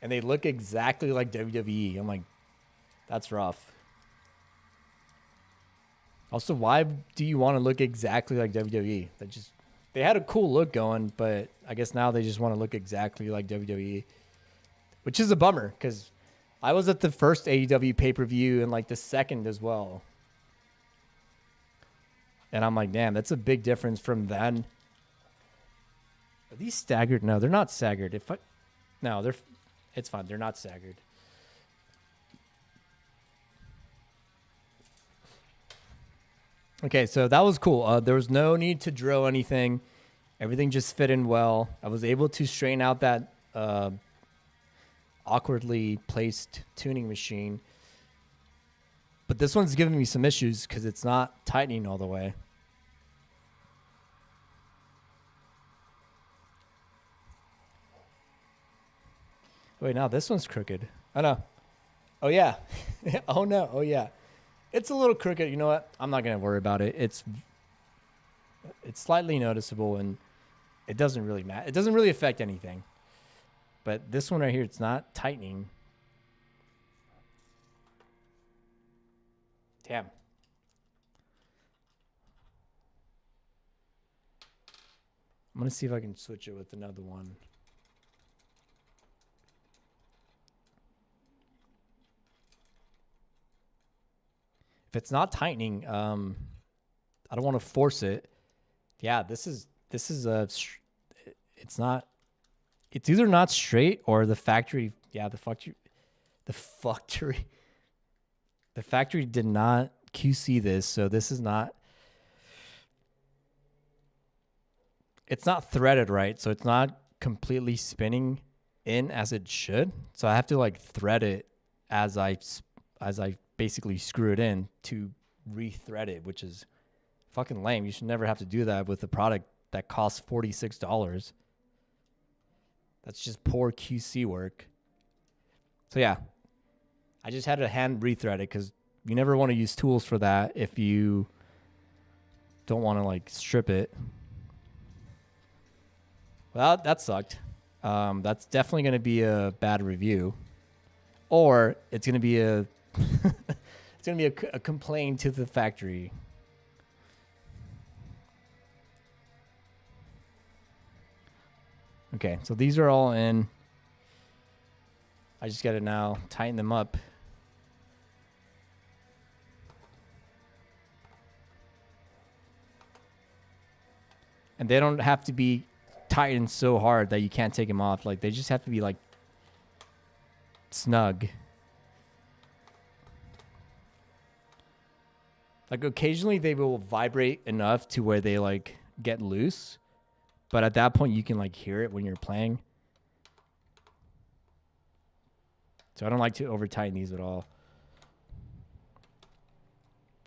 and they look exactly like WWE. I'm like, that's rough. Also, why do you want to look exactly like WWE? They had a cool look going, but I guess now they just want to look exactly like WWE, which is a bummer because I was at the first AEW pay-per-view and like the second as well. And I'm like, damn, that's a big difference from then. Are these staggered? No, they're not staggered. It's fine. They're not staggered. Okay, so that was cool. There was no need to drill anything. Everything just fit in well. I was able to straighten out that awkwardly placed tuning machine. But this one's giving me some issues because it's not tightening all the way. Wait, now this one's crooked. Oh, no. Oh, yeah. Oh, no. Oh, yeah. It's a little crooked. You know what? I'm not going to worry about it. It's slightly noticeable, and it doesn't really matter. It doesn't really affect anything. But this one right here, it's not tightening. Damn. I'm going to see if I can switch it with another one. If it's not tightening, I don't want to force it. Yeah, this is it's not, it's either not straight or the factory. Yeah, the factory did not QC this. So this is not, it's not threaded right. So it's not completely spinning in as it should. So I have to like thread it as I basically screw it in to re-thread it, which is fucking lame. You should never have to do that with a product that costs $46. That's just poor QC work. So yeah, I just had to hand re-thread it because you never want to use tools for that if you don't want to like strip it. Well, that sucked. That's definitely going to be a bad review, or it's going to be a it's going to be a complaint to the factory. Okay, so these are all in. I just got to now tighten them up. And they don't have to be tightened so hard that you can't take them off. Like, they just have to be, like, snug. Like, occasionally they will vibrate enough to where they, like, get loose. But at that point, you can, like, hear it when you're playing. So I don't like to over-tighten these at all.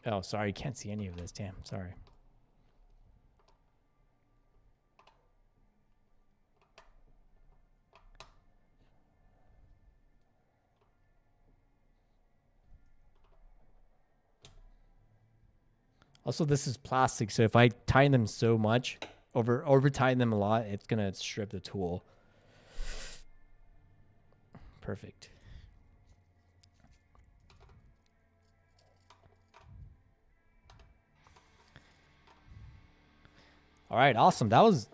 Oh, sorry. You can't see any of this. Damn. Sorry. Also, this is plastic, so if I tighten them so much, over tighten them a lot, it's gonna strip the tool. Perfect. All right, awesome. That was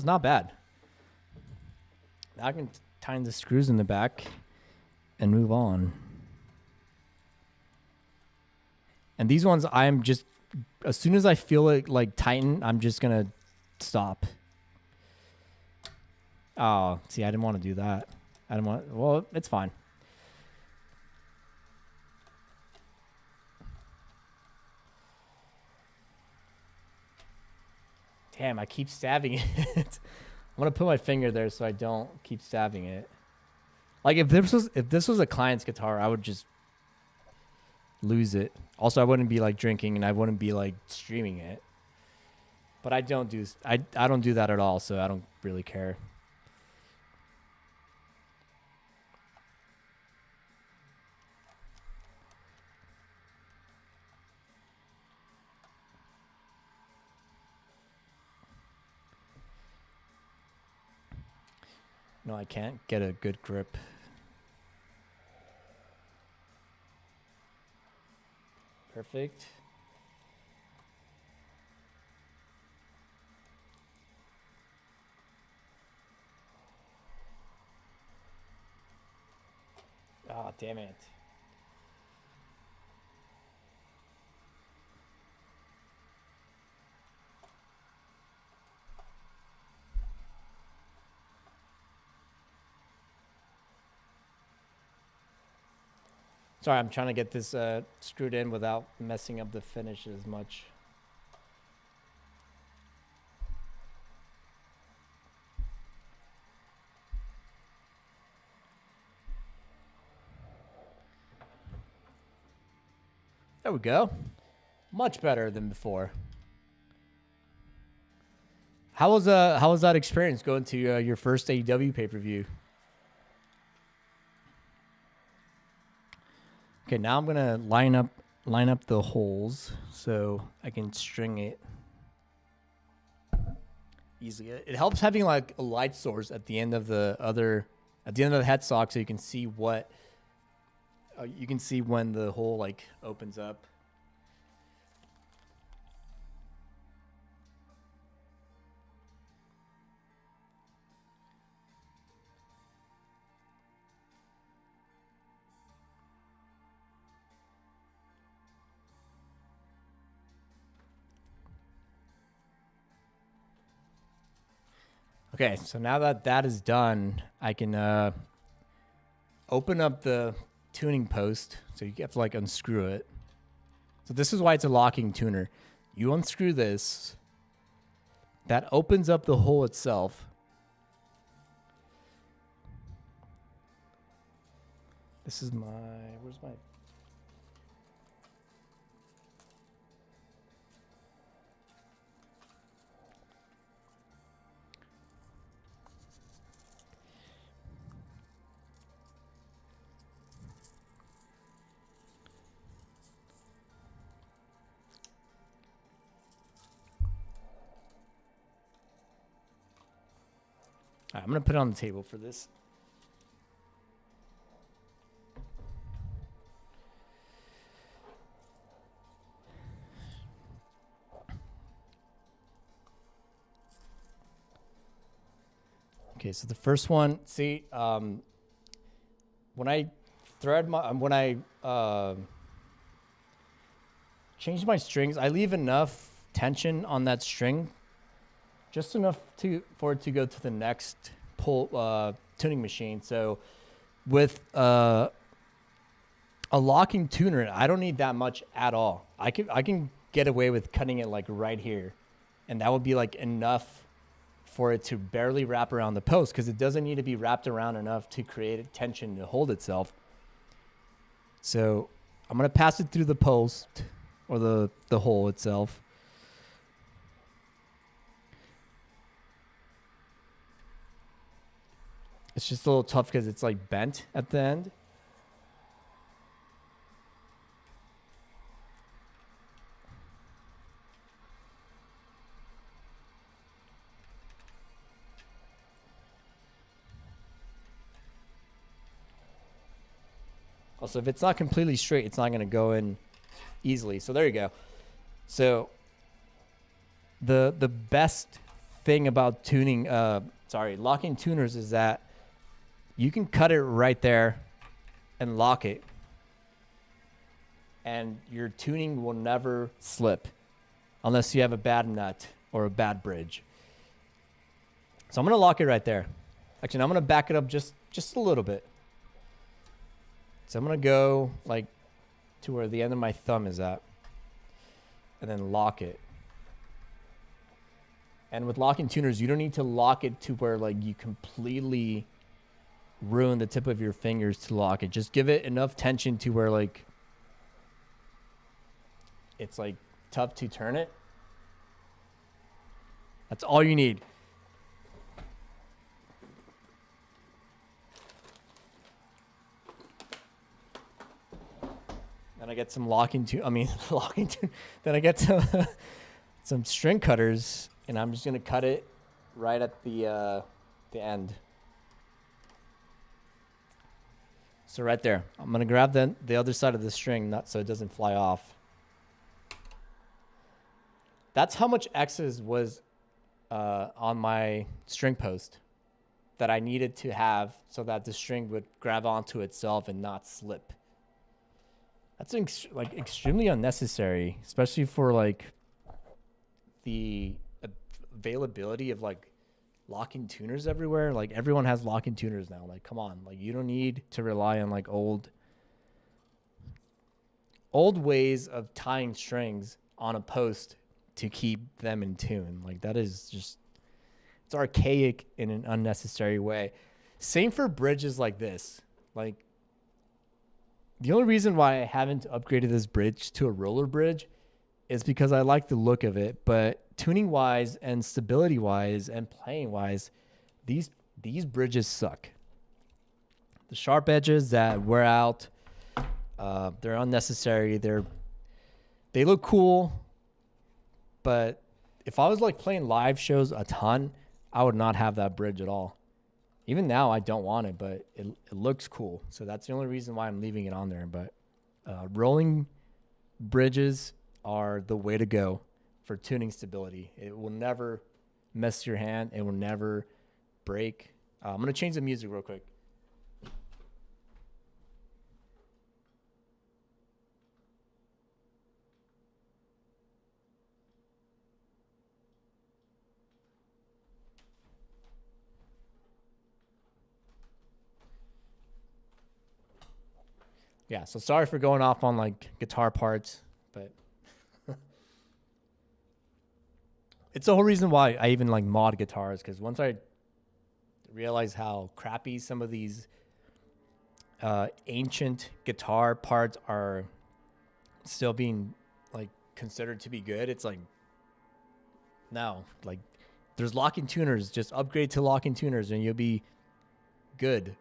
not bad. Now I can tighten the screws in the back and move on. And these ones, I'm just, as soon as I feel it like tighten, I'm just going to stop. Oh, see, I didn't want to do that. I didn't want, well, it's fine. Damn, I keep stabbing it. I'm going to put my finger there so I don't keep stabbing it. Like, if this was a client's guitar, I would just lose it. Also, I wouldn't be like drinking and I wouldn't be like streaming it. But I don't do that at all, so I don't really care. No, I can't get a good grip. Perfect. Oh, damn it. Sorry, I'm trying to get this screwed in without messing up the finish as much. There we go. Much better than before. How was that experience going to your first AEW pay-per-view? Okay, now I'm gonna line up the holes so I can string it easily. It helps having like a light source at the end of the headstock, so you can see what you can see when the hole like opens up. Okay, so now that that is done, I can open up the tuning post. So you have to like unscrew it. So this is why it's a locking tuner. You unscrew this. That opens up the hole itself. This is where's my... All right, I'm going to put it on the table for this. Okay, so the first one, see, when I change my strings, I leave enough tension on that string, just enough for it to go to the next tuning machine. So with a locking tuner, I don't need that much at all. I can get away with cutting it like right here, and that would be like enough for it to barely wrap around the post, because it doesn't need to be wrapped around enough to create a tension to hold itself. So I'm going to pass it through the post or the hole itself. It's just a little tough because it's like bent at the end. Also, if it's not completely straight, it's not going to go in easily. So there you go. So the best thing about locking tuners is that you can cut it right there and lock it, and your tuning will never slip unless you have a bad nut or a bad bridge. So I'm going to lock it right there. Actually, I'm going to back it up just a little bit. So I'm going to go like to where the end of my thumb is at, and then lock it. And with locking tuners, you don't need to lock it to where like you completely ruin the tip of your fingers to lock it. Just give it enough tension to where like it's like tough to turn it. That's all you need. Then I get some then I get some string cutters, and I'm just gonna cut it right at the end. So right there, I'm gonna grab the other side of the string, so it doesn't fly off. That's how much excess was on my string post that I needed to have so that the string would grab onto itself and not slip. That's extremely unnecessary, especially for like the availability of like locking tuners everywhere. Like everyone has locking tuners now. Like, come on, like you don't need to rely on like old ways of tying strings on a post to keep them in tune. Like that is just, it's archaic in an unnecessary way. Same for bridges like this. Like, the only reason why I haven't upgraded this bridge to a roller bridge is because I like the look of it, but tuning wise and stability wise and playing wise, these bridges suck. The sharp edges that wear out, they're unnecessary. They look cool, but if I was like playing live shows a ton, I would not have that bridge at all. Even now, I don't want it, but it looks cool. So that's the only reason why I'm leaving it on there. But rolling bridges are the way to go for tuning stability. It will never mess your hand. It will never break. I'm going to change the music real quick. Yeah, so sorry for going off on like guitar parts, but it's the whole reason why I even like mod guitars, because once I realized how crappy some of these ancient guitar parts are still being like considered to be good, it's like now like there's locking tuners, just upgrade to locking tuners and you'll be good.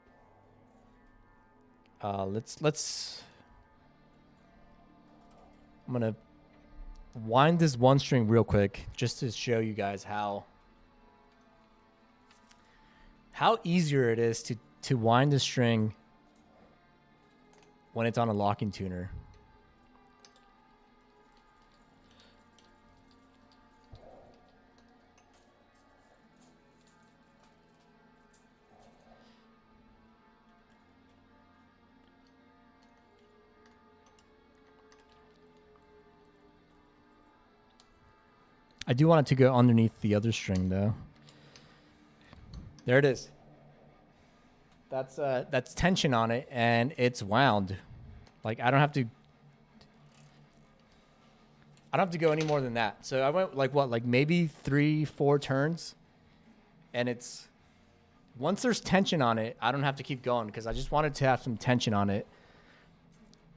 Let's I'm gonna wind this one string real quick just to show you guys how easier it is to wind a string when it's on a locking tuner. I do want it to go underneath the other string though. There it is. That's tension on it, and it's wound. Like I don't have to go any more than that. So I went like maybe 3-4 turns, and it's once there's tension on it, I don't have to keep going because I just wanted to have some tension on it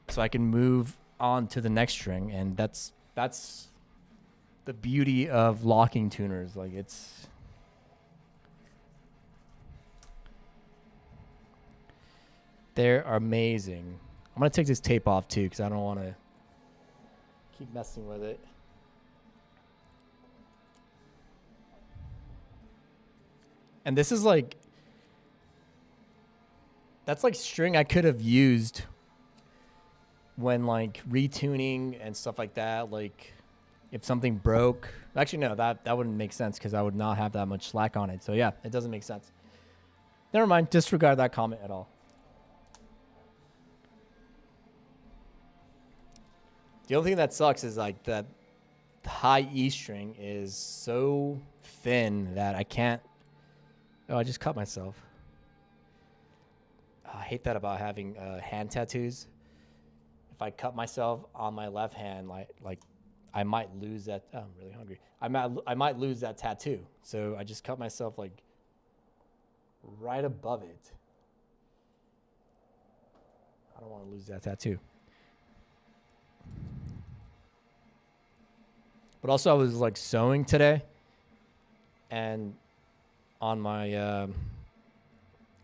so I can move on to the next string. And that's the beauty of locking tuners. Like they're amazing. I'm going to take this tape off too because I don't want to keep messing with it. And this is like, that's like string I could have used when like retuning and stuff like that. Like if something broke, actually no, that wouldn't make sense because I would not have that much slack on it. So yeah, it doesn't make sense. Never mind, disregard that comment at all. The only thing that sucks is like that high E string is so thin that I can't. Oh, I just cut myself. I hate that about having hand tattoos. If I cut myself on my left hand, like I might lose that. Oh, I'm really hungry. I might lose that tattoo. So I just cut myself like right above it. I don't want to lose that tattoo. But also I was like sewing today, and on my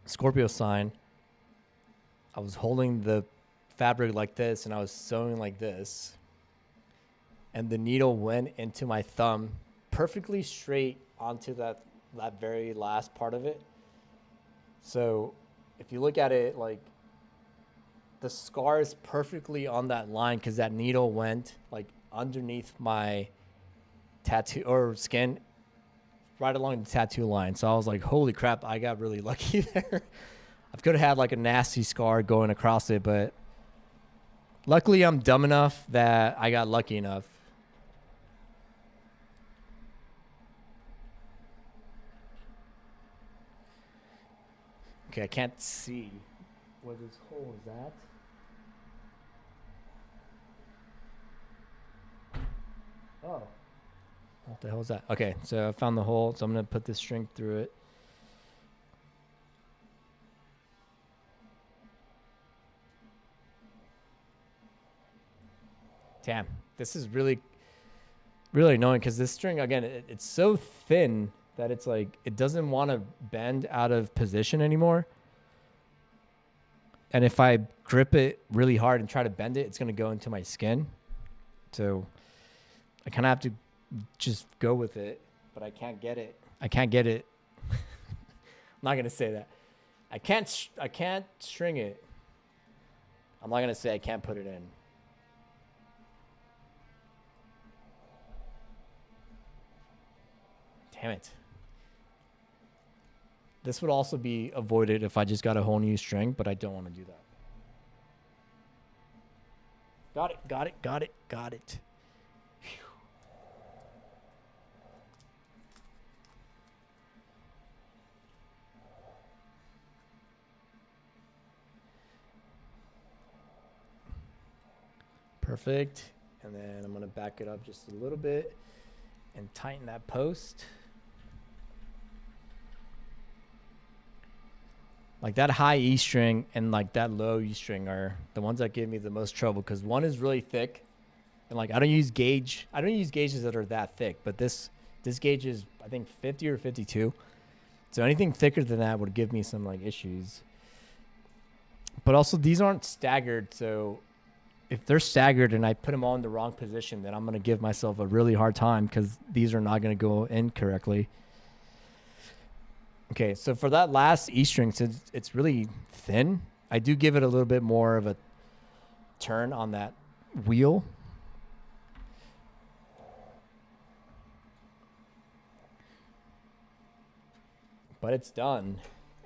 Scorpio sign, I was holding the fabric like this and I was sewing like this, and the needle went into my thumb perfectly straight onto that very last part of it. So if you look at it, like the scar is perfectly on that line because that needle went like underneath my tattoo or skin right along the tattoo line. So I was like, holy crap, I got really lucky there. I could have had like a nasty scar going across it, but luckily I'm dumb enough that I got lucky enough. Okay, I can't see where this hole is at. Oh. What the hell is that? Okay, so I found the hole, so I'm going to put this string through it. Damn, this is really, really annoying because this string, again, it's so thin that it's like, it doesn't want to bend out of position anymore. And if I grip it really hard and try to bend it, it's going to go into my skin. So I kind of have to just go with it, but I can't get it. I'm not going to say that. I can't string it. I'm not going to say I can't put it in. Damn it. This would also be avoided if I just got a whole new string, but I don't want to do that. Got it. Whew. Perfect. And then I'm going to back it up just a little bit and tighten that post. Like that high E string and like that low E string are the ones that give me the most trouble because one is really thick, and like I don't use gauges that are that thick, but this gauge is I think 50 or 52. So anything thicker than that would give me some like issues. But also these aren't staggered, so if they're staggered and I put them all in the wrong position, then I'm going to give myself a really hard time because these are not going to go in correctly. Okay, so for that last E string, since it's really thin, I do give it a little bit more of a turn on that wheel. But it's done.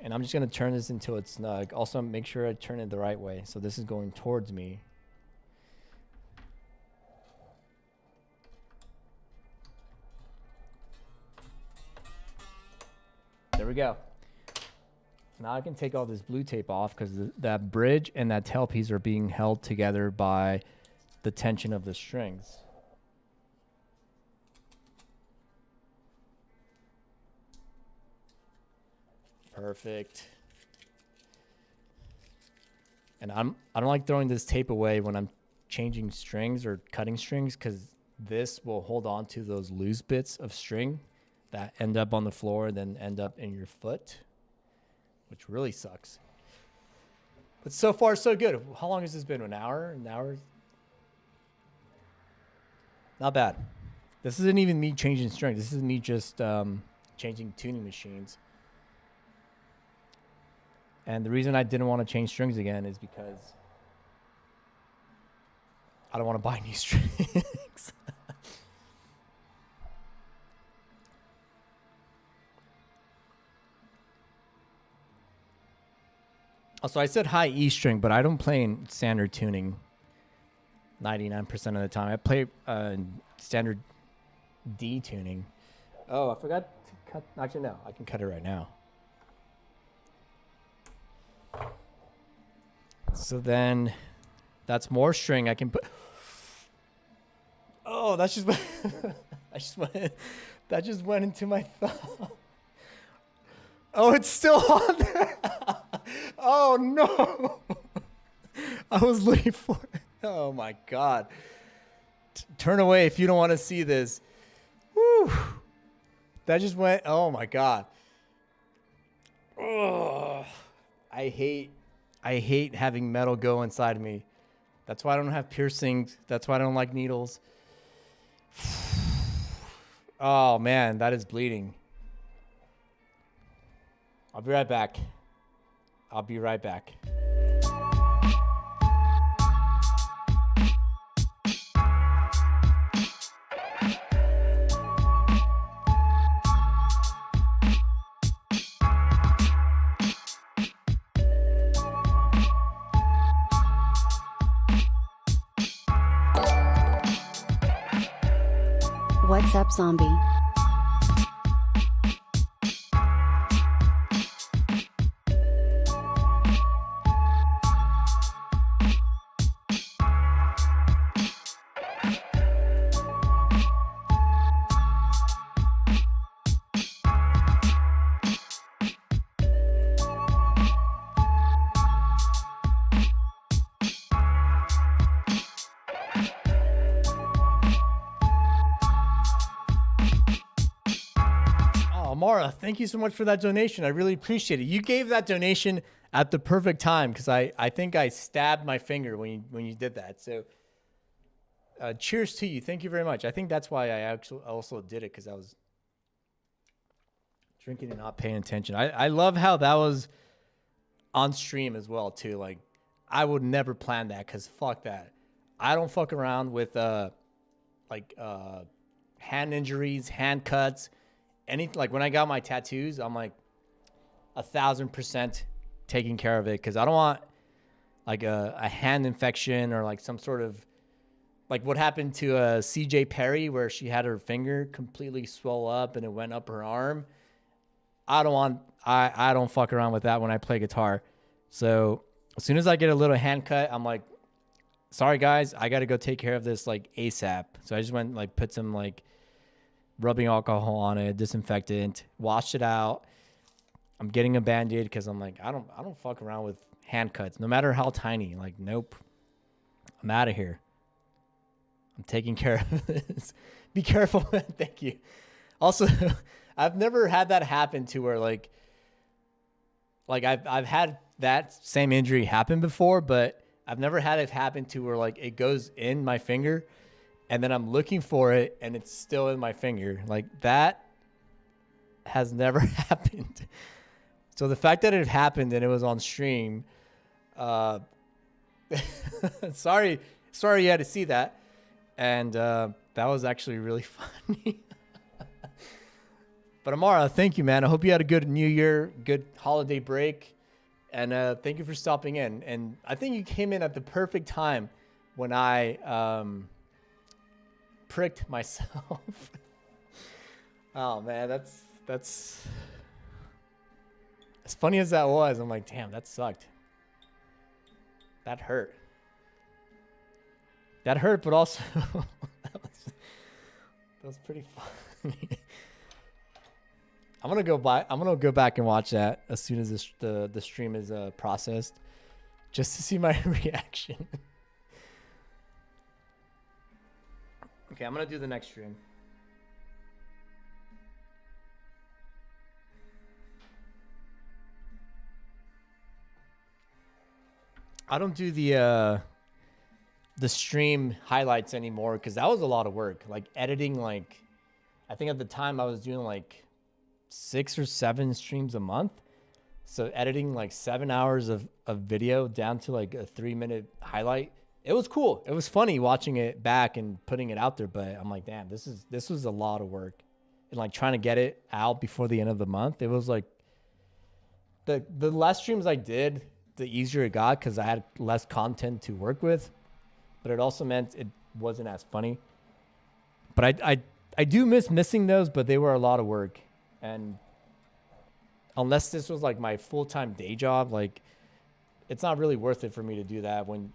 And I'm just going to turn this until it's snug. Also, make sure I turn it the right way. So this is going towards me. we go. Now I can take all this blue tape off because that bridge and that tailpiece are being held together by the tension of the strings. Perfect. And I don't like throwing this tape away when I'm changing strings or cutting strings because this will hold on to those loose bits of string that end up on the floor and then end up in your foot, which really sucks. But so far, so good. How long has this been? An hour? An hour? Not bad. This isn't even me changing strings. This is me just changing tuning machines. And the reason I didn't want to change strings again is because I don't want to buy new strings. Also, I said high E string, but I don't play in standard tuning 99% of the time. I play standard D tuning. Oh, I forgot to cut. Actually, no, I can cut it right now. So then that's more string I can put. Oh, that's just that just went into my thumb. Oh, it's still on there. Oh no. I was looking for it. Oh my God. Turn away if you don't want to see this. Woo. That just went, oh my God. Oh, I hate having metal go inside me. That's why I don't have piercings. That's why I don't like needles. Oh man, that is bleeding. I'll be right back. I'll be right back. What's up, zombie? Mara, thank you so much for that donation. I really appreciate it. You gave that donation at the perfect time because I think I stabbed my finger when you did that. So cheers to you. Thank you very much. I think that's why I actually also did it because I was drinking and not paying attention. I love how that was on stream as well too. Like I would never plan that because fuck that. I don't fuck around with hand injuries, hand cuts. Like when I got my tattoos, I'm like 1,000% taking care of it because I don't want like a hand infection or like some sort of like what happened to CJ Perry where she had her finger completely swell up and it went up her arm. I don't fuck around with that when I play guitar. So as soon as I get a little hand cut, I'm like, sorry guys, I got to go take care of this like ASAP. So I just went like put some like rubbing alcohol on it, disinfectant, washed it out. I'm getting a Band-Aid because I'm like, I don't fuck around with hand cuts, no matter how tiny. Like, nope. I'm out of here. I'm taking care of this. Be careful. Thank you. Also, I've never had that happen to where like I've had that same injury happen before, but I've never had it happen to where like it goes in my finger and then I'm looking for it and it's still in my finger. Like that has never happened. So the fact that it happened and it was on stream, sorry you had to see that. And that was actually really funny. But Amara, thank you, man. I hope you had a good New Year, good holiday break. And thank you for stopping in. And I think you came in at the perfect time when I pricked myself. Oh man, that's As funny as that was, I'm like, damn, that sucked. That hurt. That hurt, but also that was pretty funny. I'm gonna go back and watch that as soon as the stream is processed, just to see my reaction. Okay, I'm gonna do the next stream. I don't do the stream highlights anymore because that was a lot of work. Like editing, like I think at the time I was doing like 6 or 7 streams a month. So editing like 7 hours of video down to like a 3-minute highlight. It was cool. It was funny watching it back and putting it out there, but I'm like, damn, this was a lot of work. And like trying to get it out before the end of the month. It was like the less streams I did, the easier it got because I had less content to work with. But it also meant it wasn't as funny. But I do miss missing those, but they were a lot of work. And unless this was like my full-time day job, like it's not really worth it for me to do that when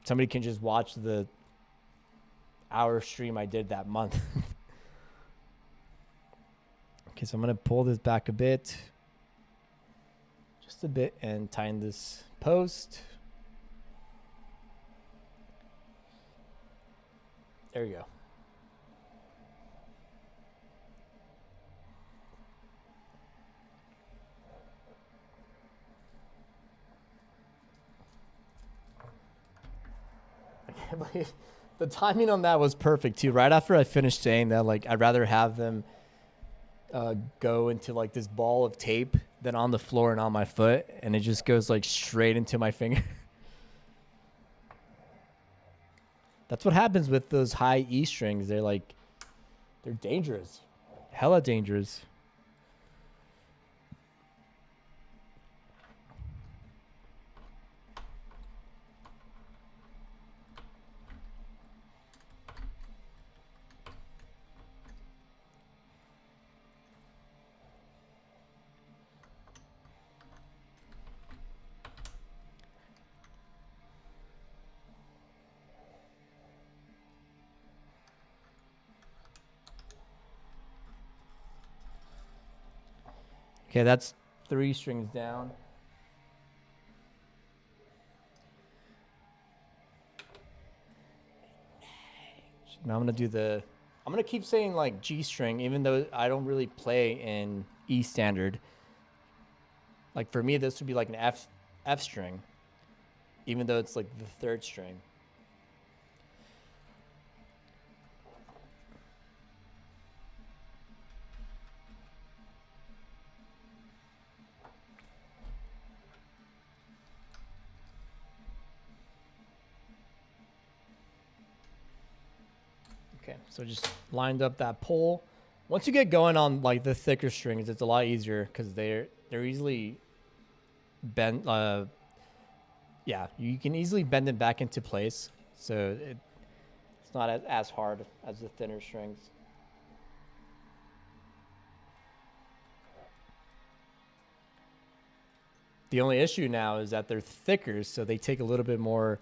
somebody can just watch the hour stream I did that month. Okay, so I'm going to pull this back a bit. Just a bit and tighten this post. There you go. I can't believe the timing on that was perfect too. Right after I finished saying that, like, I'd rather have them go into like this ball of tape than on the floor and on my foot, and it just goes like straight into my finger. That's what happens with those high E strings. They're dangerous. Hella dangerous. Okay, that's 3 strings down. Now I'm going to keep saying like G string, even though I don't really play in E standard. Like for me, this would be like an F string, even though it's like the 3rd string. Okay, so just lined up that pole. Once you get going on like the thicker strings, it's a lot easier because they're easily bent. Yeah, you can easily bend them back into place, so it's not as hard as the thinner strings. The only issue now is that they're thicker, so they take a little bit more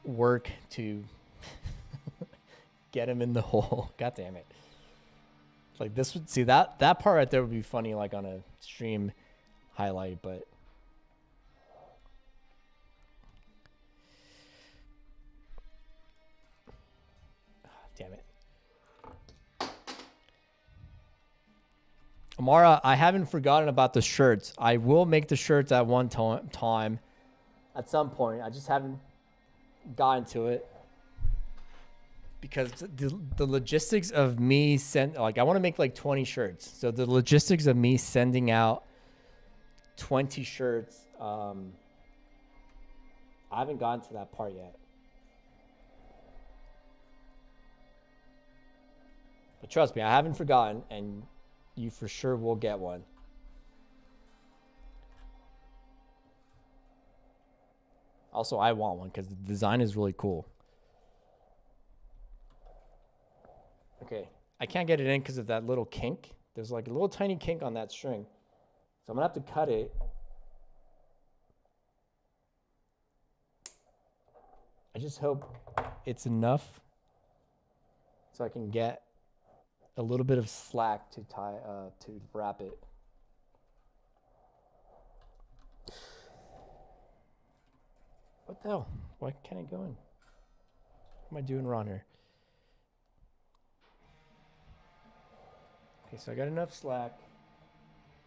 work to get them in the hole. God damn it. Like this would, see that part right there would be funny like on a stream highlight, but damn it. Amara, I haven't forgotten about the shirts. I will make the shirts at one time at some point. I just haven't gotten to it because the logistics of me I want to make like 20 shirts. So the logistics of me sending out 20 shirts, I haven't gotten to that part yet. But trust me, I haven't forgotten, and you for sure will get one. Also, I want one because the design is really cool. Okay, I can't get it in because of that little kink. There's like a little tiny kink on that string. So I'm going to have to cut it. I just hope it's enough so I can get a little bit of slack to wrap it. What the hell? Why can't I go in? What am I doing wrong here? Okay, so I got enough slack.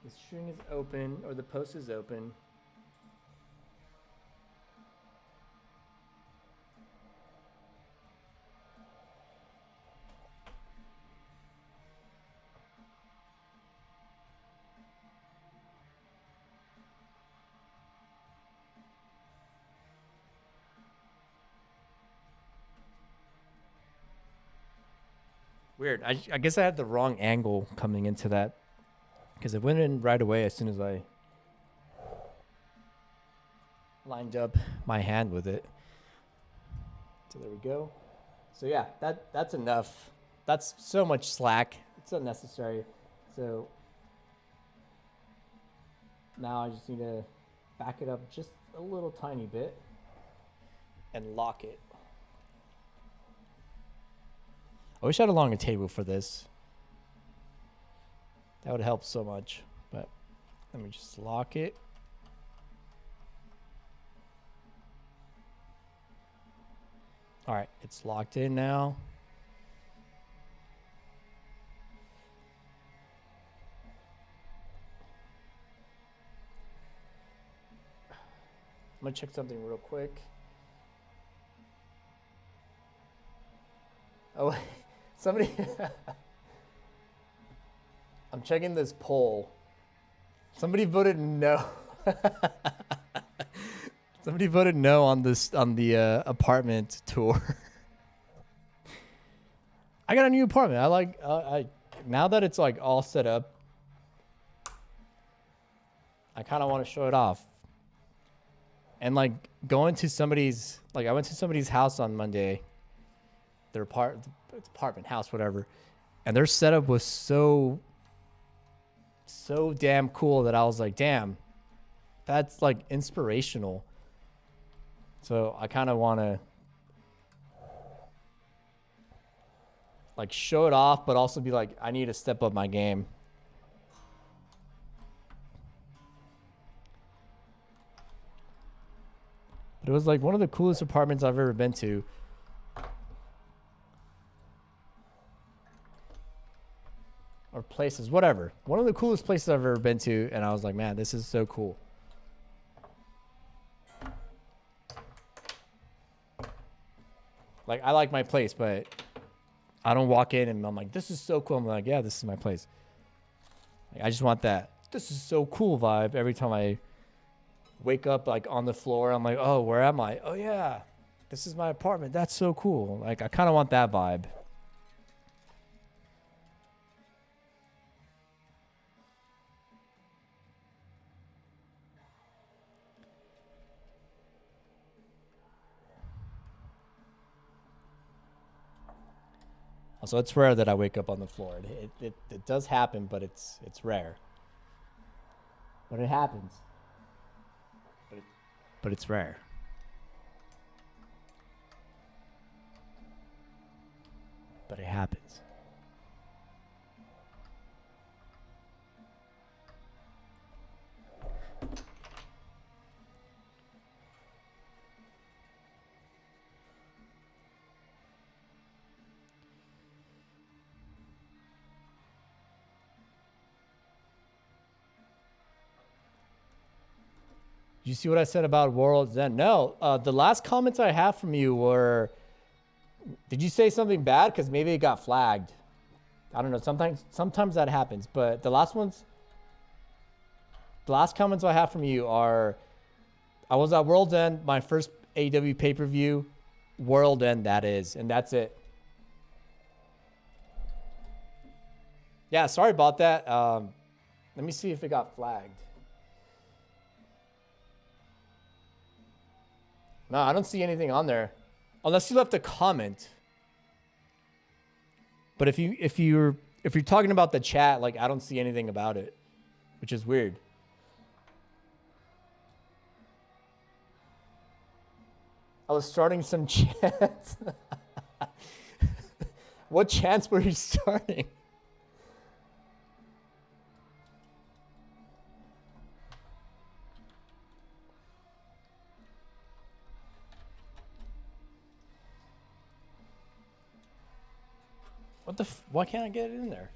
The string is open, or the post is open. Weird. I guess I had the wrong angle coming into that because it went in right away as soon as I lined up my hand with it. So there we go. So yeah, that's enough. That's so much slack. It's unnecessary. So now I just need to back it up just a little tiny bit and lock it. I wish I had a longer table for this. That would help so much. But let me just lock it. All right, it's locked in now. I'm gonna check something real quick. Oh, somebody. I'm checking this poll. Somebody voted no. Somebody voted no on the apartment tour. I got a new apartment. I now that it's like all set up, I kind of want to show it off. And like going to somebody's, like I went to somebody's house on Monday. Their apartment, house, whatever, and their setup was so damn cool that I was like, damn, that's like inspirational. So I kind of want to like show it off, but also be like, I need to step up my game. But it was like one of the coolest apartments I've ever been to. Or places, whatever. One of the coolest places I've ever been to, and I was like, man, this is so cool. Like, I like my place, but I don't walk in and I'm like, this is so cool. I'm like, yeah, this is my place. Like, I just want that. This is so cool vibe every time I wake up, like, on the floor. I'm like, oh, where am I? Oh, yeah, this is my apartment. That's so cool. Like, I kind of want that vibe. So it's rare that I wake up on the floor. It does happen, but it's rare. But it happens. But it's rare. But it happens. You see what I said about World's End? No, the last comments I have from you were, did you say something bad? Because maybe it got flagged. I don't know. Sometimes that happens. But the last comments I have from you are, I was at World's End, my first AEW pay-per-view, World End that is, and that's it. Yeah, sorry about that. Let me see if it got flagged. No, I don't see anything on there, unless you left a comment. But if you're talking about the chat, like I don't see anything about it, which is weird. I was starting some chants. What chants were you starting? What the? Why can't I get it in there?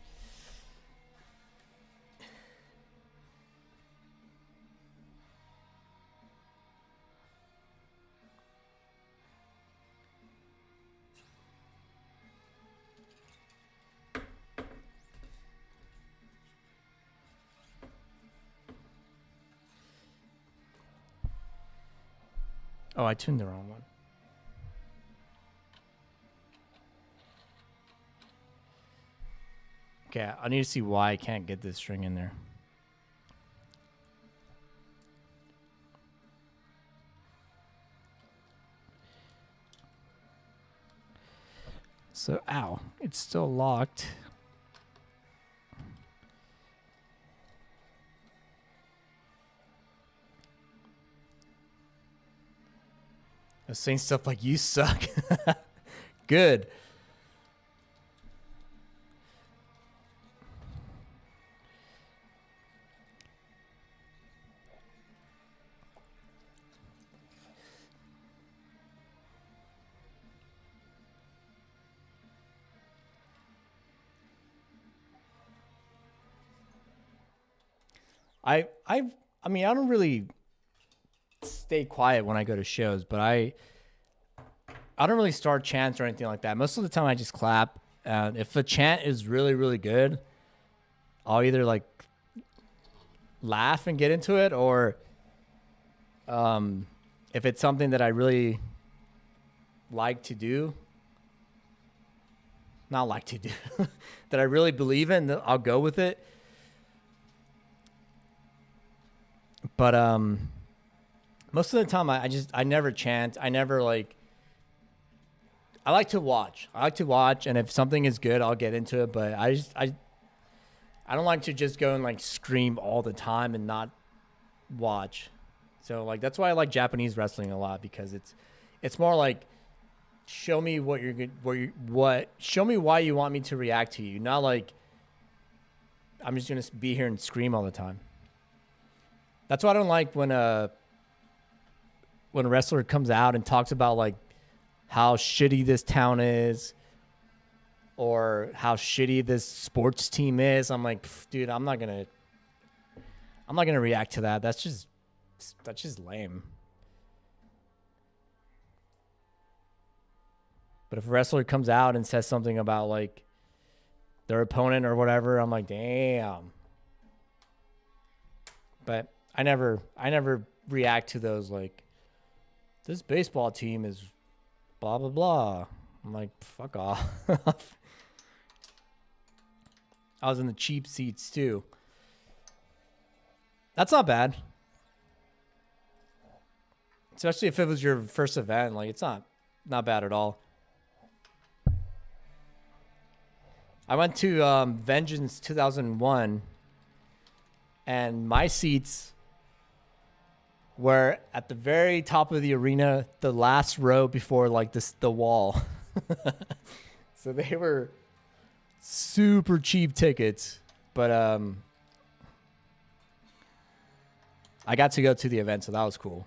Oh, I tuned the wrong one. Okay, I need to see why I can't get this string in there. So, ow, it's still locked. I was saying stuff like, you suck. Good. I mean, I don't really stay quiet when I go to shows, but I don't really start chants or anything like that. Most of the time I just clap. And if a chant is really, really good, I'll either like laugh and get into it, or if it's something that I really like to do, not like to do, that I really believe in, I'll go with it. But most of the time I never chant. I never like, I like to watch. And if something is good, I'll get into it. But I don't like to just go and like scream all the time and not watch. So like that's why I like Japanese wrestling a lot, because it's more like, show me what you're good, show me why you want me to react to you, not like I'm just gonna be here and scream all the time. That's why I don't like when a wrestler comes out and talks about like how shitty this town is or how shitty this sports team is. I'm like, dude, I'm not gonna react to that. That's just lame. But if a wrestler comes out and says something about like their opponent or whatever, I'm like, damn. But I never react to those like, this baseball team is blah, blah, blah. I'm like, fuck off. I was in the cheap seats too. That's not bad. Especially if it was your first event. Like, it's not bad at all. I went to Vengeance 2001, and my seats were at the very top of the arena, the last row before like the wall. So they were super cheap tickets, but I got to go to the event, so that was cool.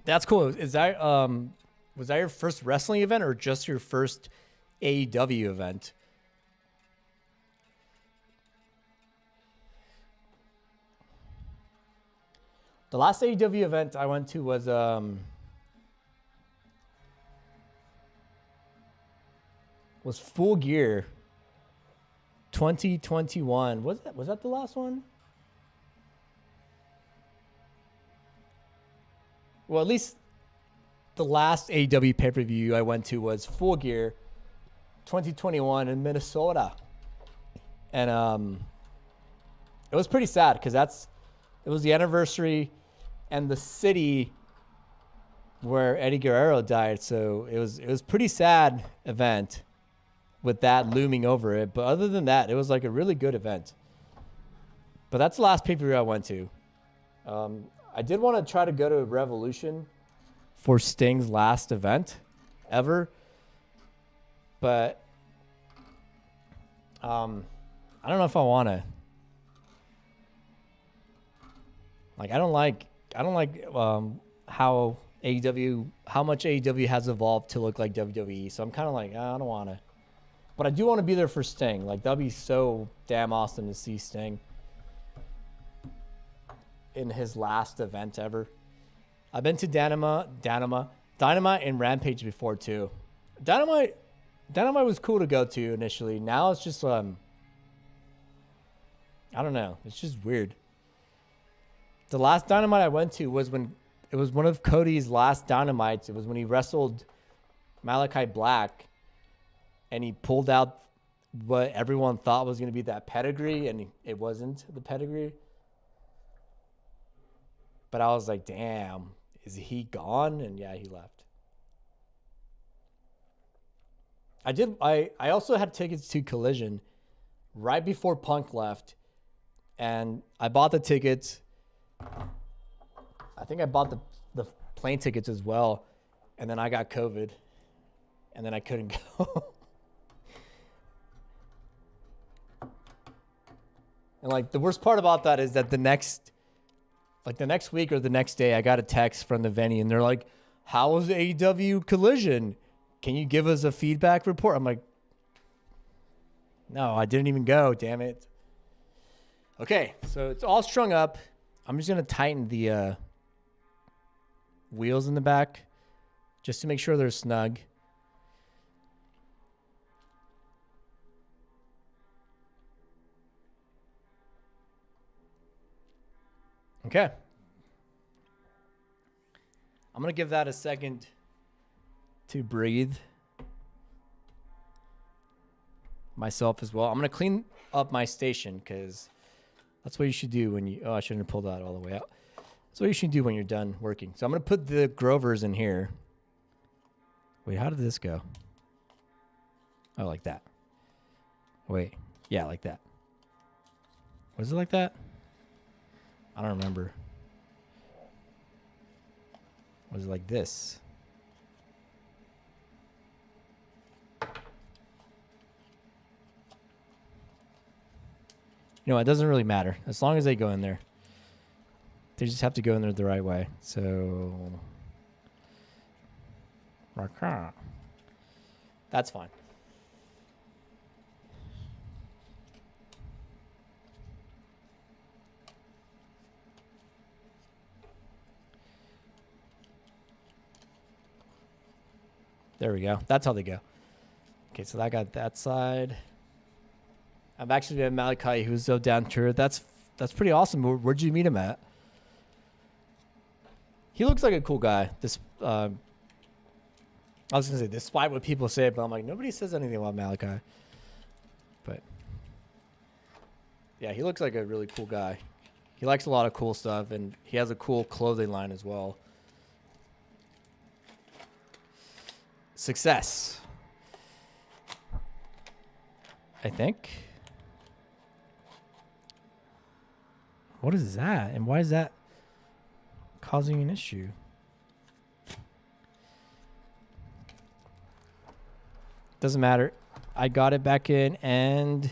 That's cool. Is that was that your first wrestling event or just your first AEW event? The last AEW event I went to was Full Gear 2021. Was that the last one? Well, at least the last AEW pay-per-view I went to was Full Gear 2021 in Minnesota. And it was pretty sad because it was the anniversary, and the city where Eddie Guerrero died. So it was pretty sad event with that looming over it. But other than that, it was like a really good event. But that's the last pay-per-view I went to. I did want to try to go to Revolution for Sting's last event ever. But I don't know if I want to. Like, I don't like how much AEW has evolved to look like WWE. So I'm kind of like, I don't want to. But I do want to be there for Sting. Like, that'd be so damn awesome to see Sting in his last event ever. I've been to Dynamite and Rampage before too. Dynamite was cool to go to initially. Now it's just I don't know. It's just weird. The last Dynamite I went to was when it was one of Cody's last Dynamites. It was when he wrestled Malachi Black, and he pulled out what everyone thought was going to be that pedigree, and it wasn't the pedigree. But I was like, damn, is he gone? And yeah, he left. I also had tickets to Collision right before Punk left, and I bought the tickets. I think I bought the plane tickets as well, and then I got COVID, and then I couldn't go. And like the worst part about that is that the next week or the next day, I got a text from the venue, and they're like, "How was AEW Collision? Can you give us a feedback report?" I'm like, "No, I didn't even go. Damn it." Okay, so it's all strung up. I'm just gonna tighten the wheels in the back just to make sure they're snug. Okay. I'm going to give that a second to breathe myself as well. I'm going to clean up my station because that's what you should do when you... Oh, I shouldn't have pulled that all the way out. That's what you should do when you're done working. So I'm going to put the Grovers in here. Wait, how did this go? Oh, like that. Wait. Yeah, like that. Was it like that? I don't remember. Was it like this? You know, it doesn't really matter. As long as they go in there. They just have to go in there the right way. So... That's fine. There we go. That's how they go. Okay, so I got that side. I've actually met Malachi, who's so down to earth. That's pretty awesome. Where'd you meet him at? He looks like a cool guy. I was gonna say, despite what people say, but I'm like, nobody says anything about Malachi. But yeah, he looks like a really cool guy. He likes a lot of cool stuff, and he has a cool clothing line as well. Success, I think. What is that? And why is that causing an issue? Doesn't matter. I got it back in and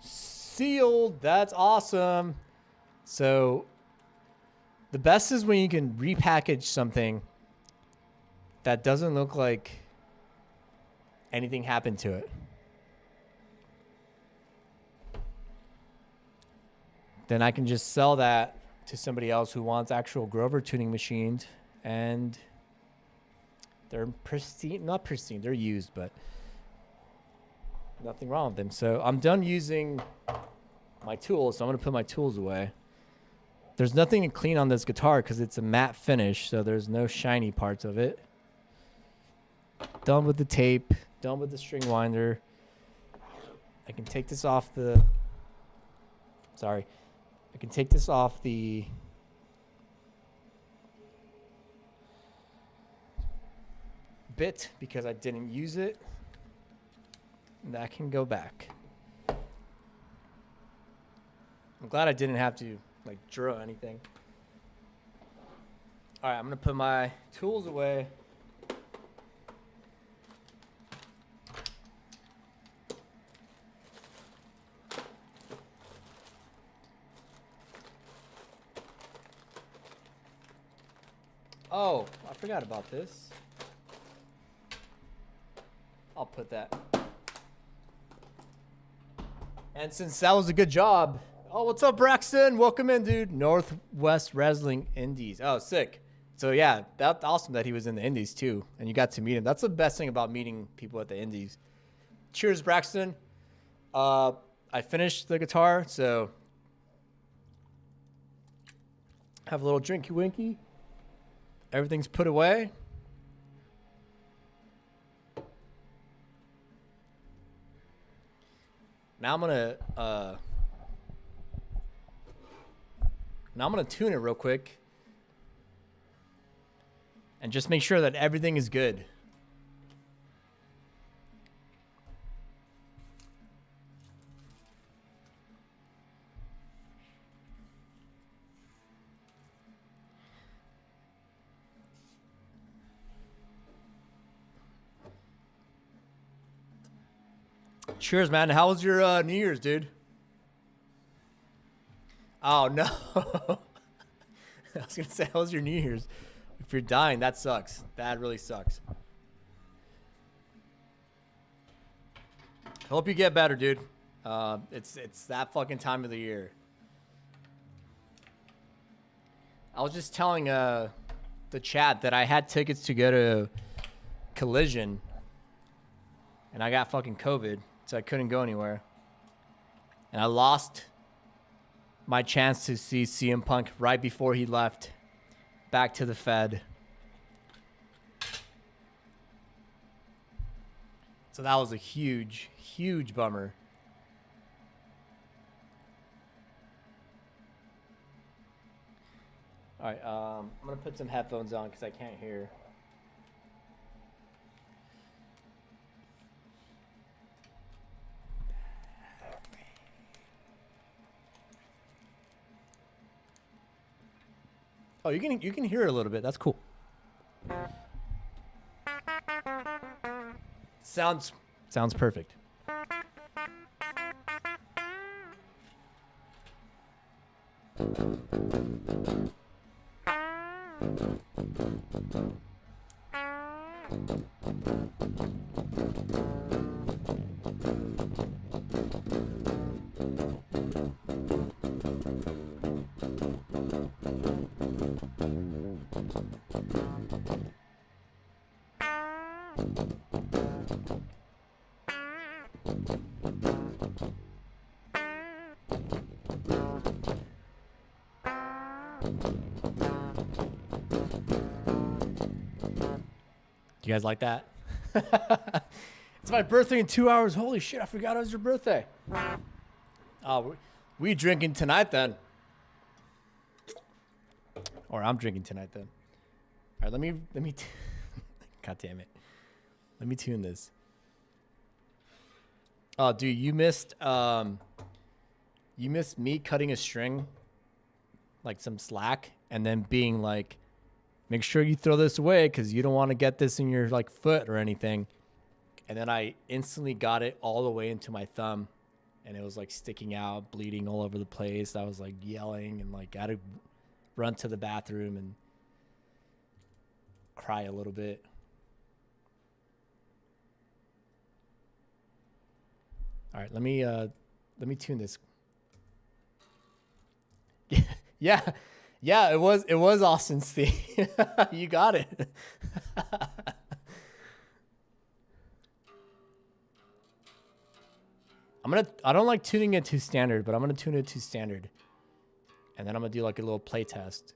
sealed. That's awesome. So the best is when you can repackage something that doesn't look like anything happened to it. Then I can just sell that to somebody else who wants actual Grover tuning machines, and they're pristine, not pristine, they're used, but nothing wrong with them. So I'm done using my tools, so I'm going to put my tools away. There's nothing to clean on this guitar because it's a matte finish, so there's no shiny parts of it. Done with the tape, done with the string winder. I can take this off the... Sorry. I can take this off the bit because I didn't use it. And that can go back. I'm glad I didn't have to like drill anything. All right, I'm gonna put my tools away. Oh, I forgot about this. I'll put that. And since that was a good job. Oh, what's up, Braxton? Welcome in, dude. Northwest Wrestling Indies. Oh, sick. So, yeah, that's awesome that he was in the Indies, too. And you got to meet him. That's the best thing about meeting people at the Indies. Cheers, Braxton. I finished the guitar, so have a little drinky winky. Everything's put away. Now I'm gonna tune it real quick and just make sure that everything is good. Cheers, man. How was your New Year's, dude? Oh, no. I was going to say, how was your New Year's? If you're dying, that sucks. That really sucks. Hope you get better, dude. It's that fucking time of the year. I was just telling the chat that I had tickets to go to Collision, and I got fucking COVID. So I couldn't go anywhere. And I lost my chance to see CM Punk right before he left back to the Fed. So that was a huge, huge bummer. All right, I'm going to put some headphones on because I can't hear. Oh, you can hear it a little bit. That's cool. Sounds perfect. You guys like that? It's my birthday in 2 hours. Holy shit, I forgot it was your birthday. Oh, we drinking tonight then. Or I'm drinking tonight then. All right, let me God damn it. Let me tune this. Oh, dude, you missed me cutting a string, like some slack, and then being like, make sure you throw this away because you don't want to get this in your like foot or anything. And then I instantly got it all the way into my thumb, and it was like sticking out, bleeding all over the place. I was like yelling and like I had to run to the bathroom and cry a little bit. All right, let me tune this. Yeah. Yeah, it was Austin's theme. You got it. I don't like tuning it to standard, but I'm gonna tune it to standard. And then I'm gonna do like a little play test.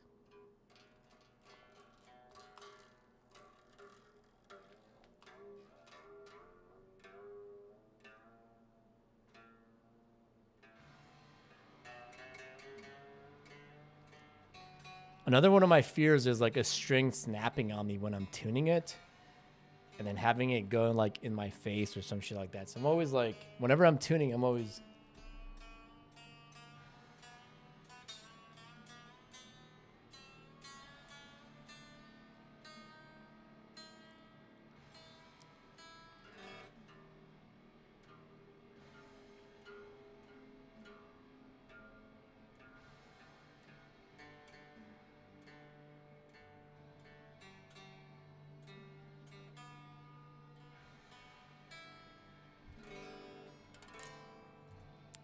Another one of my fears is like a string snapping on me when I'm tuning it. and then having it go like in my face or some shit like that. So I'm always like, whenever I'm tuning, I'm always.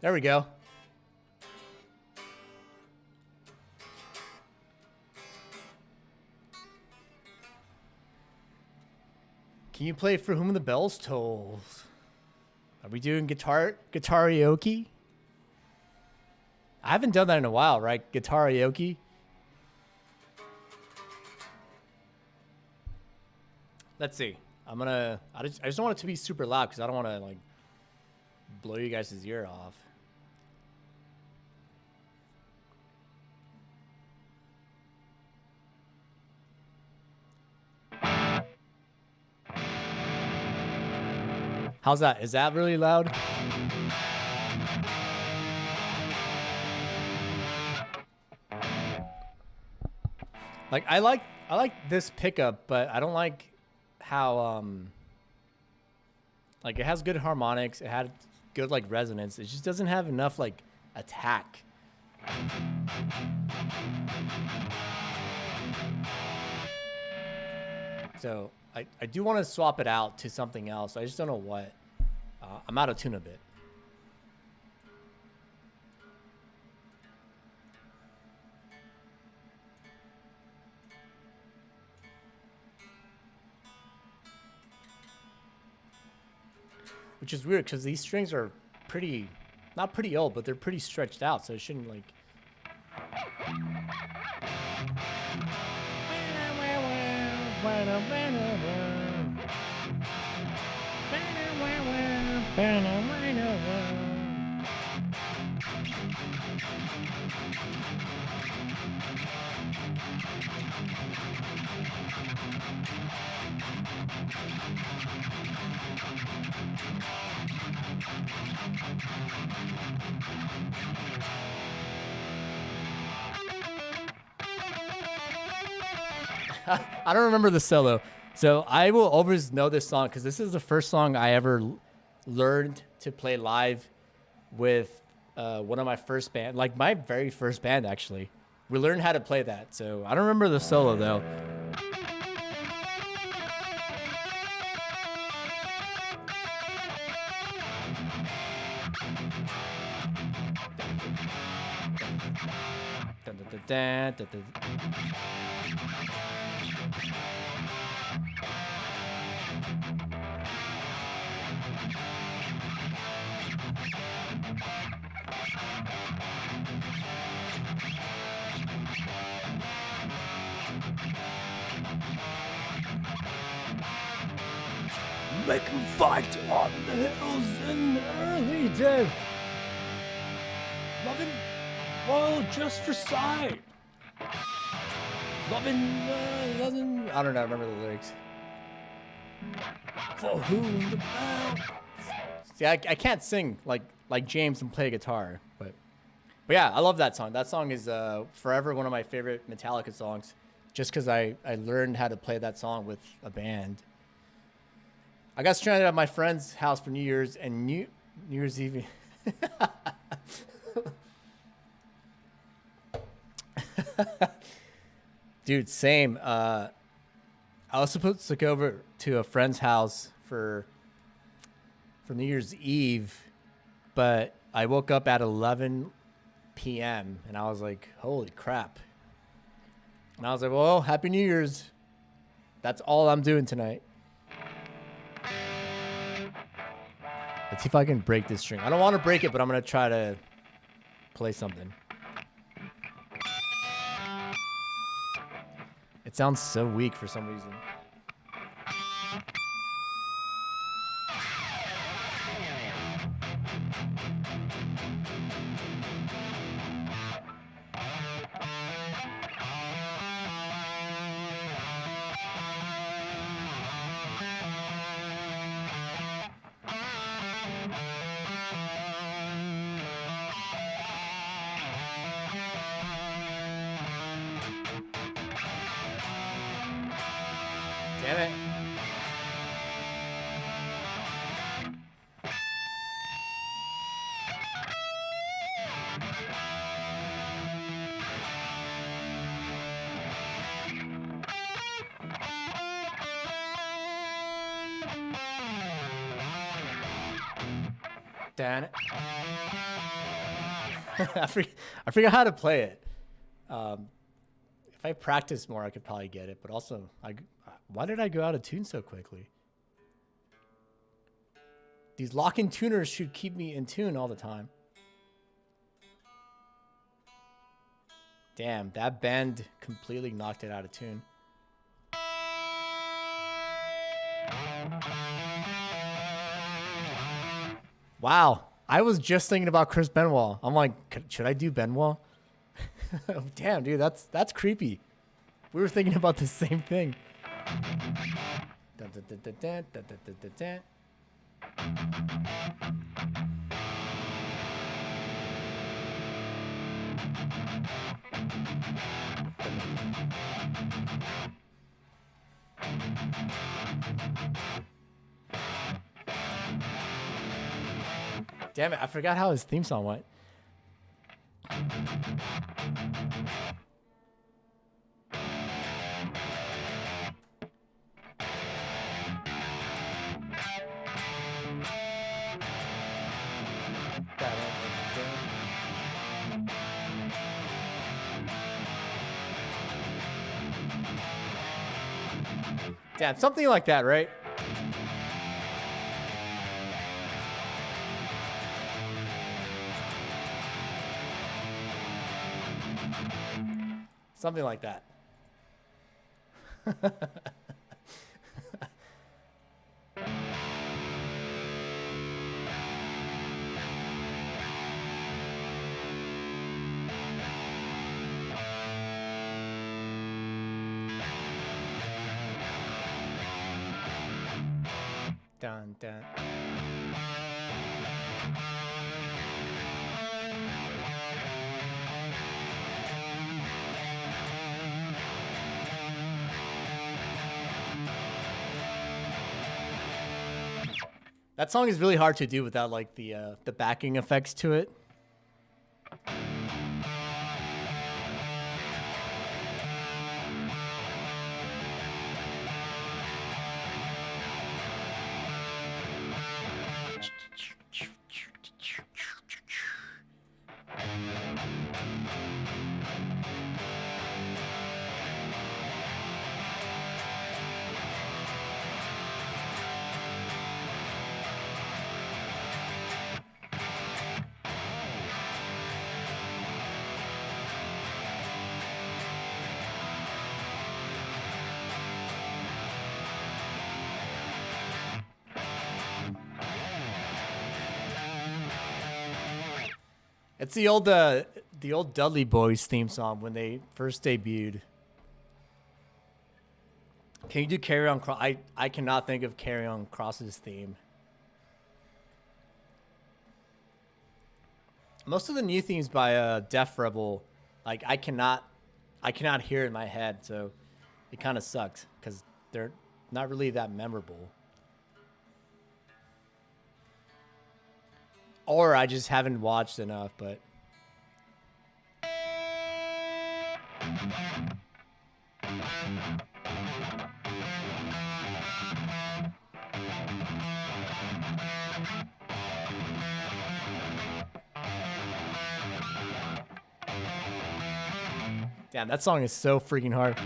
There we go. Can you play For Whom the Bells Tolls? Are we doing guitarioke? I haven't done that in a while, right? Guitarioke. Let's see. I just don't want it to be super loud because I don't want to like blow you guys' ear off. How's that? Is that really loud? Like I like this pickup, but I don't like how like it has good harmonics, it had good like resonance. It just doesn't have enough like attack. So I do want to swap it out to something else. I just don't know what. I'm out of tune a bit. Which is weird because these strings are pretty, not pretty old, but they're pretty stretched out. So it shouldn't like. I don't remember the solo. So I will always know this song because this is the first song I ever learned to play live with one of my first band, like my very first band actually. We learned how to play that. So I don't remember the solo though. Dun, dun, dun, dun, dun, dun. Make 'em fight on the hills in the early day. Loving, well, just for sight. Loving, I don't know. I remember the lyrics. For whom the bell. See, I can't sing like James and play guitar, but yeah, I love that song. That song is forever one of my favorite Metallica songs, just because I learned how to play that song with a band. I got stranded at my friend's house for New Year's and New Year's Eve. Dude, same. I was supposed to go over to a friend's house for New Year's Eve, but I woke up at 11 p.m. and I was like, holy crap. And I was like, well, Happy New Year's. That's all I'm doing tonight. Let's see if I can break this string. I don't want to break it, but I'm going to try to play something. It sounds so weak for some reason. Damn it. Damn it. I forgot how to play it. If I practice more, I could probably get it. But also, why did I go out of tune so quickly? These lock-in tuners should keep me in tune all the time. Damn, that bend completely knocked it out of tune. Wow, I was just thinking about Chris Benoit. I'm like, should I do Benoit? Damn, dude, that's creepy. We were thinking about the same thing. Dun, dun, dun, dun, dun, dun, dun, dun, dun. Damn it, I forgot how his theme song went. Damn, something like that, right? Something like that. Dun, dun. That song is really hard to do without like the backing effects to it. It's the old Dudley Boys theme song when they first debuted. Can you do Carry On Cross? I cannot think of Carry On Cross's theme. Most of the new themes by Def Rebel, like I cannot hear in my head, so it kind of sucks because they're not really that memorable. Or I just haven't watched enough, but damn, that song is so freaking hard.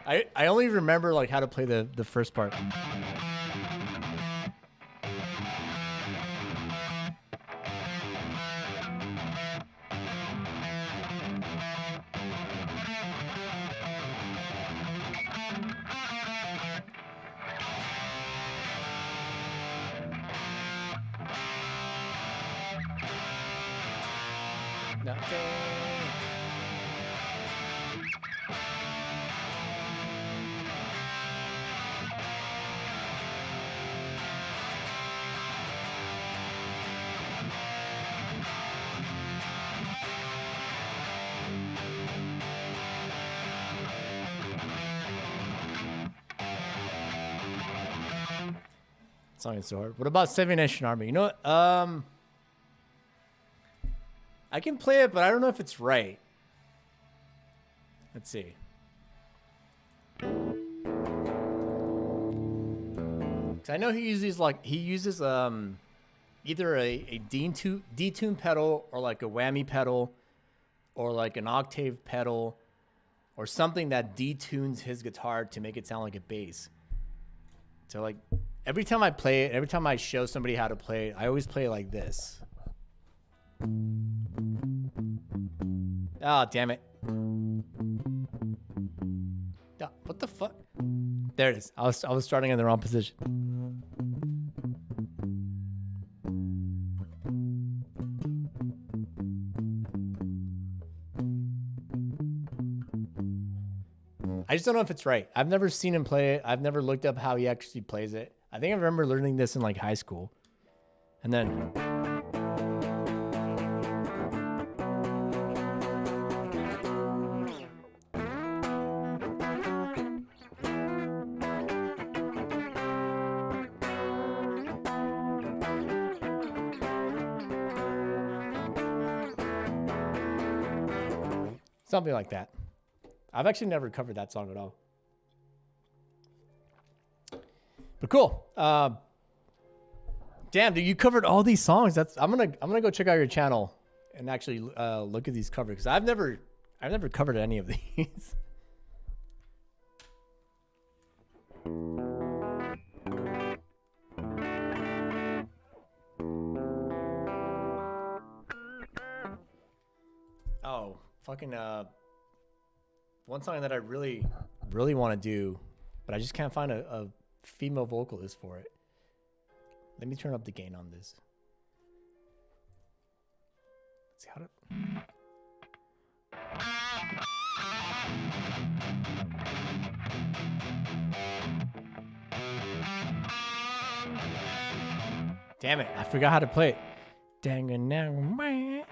I only remember like how to play the first part. song is so hard. What about Seven Nation Army? You know what? I can play it, but I don't know if it's right. Let's see. Cause I know he uses either a detune pedal or like a whammy pedal or like an octave pedal or something that detunes his guitar to make it sound like a bass. So like every time I play it, every time I show somebody how to play it, I always play it like this. Oh, damn it. Oh, what the fuck? There it is. I was starting in the wrong position. I just don't know if it's right. I've never seen him play it. I've never looked up how he actually plays it. I think I remember learning this in like high school. And then something like that. I've actually never covered that song at all. But cool. Damn, dude, you covered all these songs. I'm gonna go check out your channel and actually look at these covers because I've never covered any of these. Oh, fucking one song that I really want to do, but I just can't find a female vocalist for it. Let me turn up the gain on this. Let's see how to. Damn it, I forgot how to play it. Dang it now, man.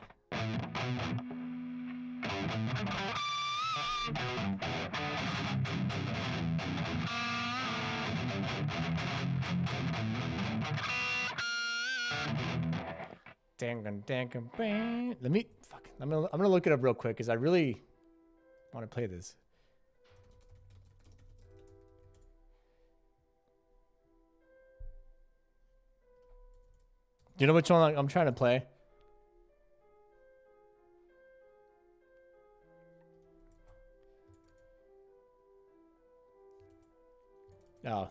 Let me I'm gonna look it up real quick because I really want to play this. Do you know which one I'm trying to play? Oh.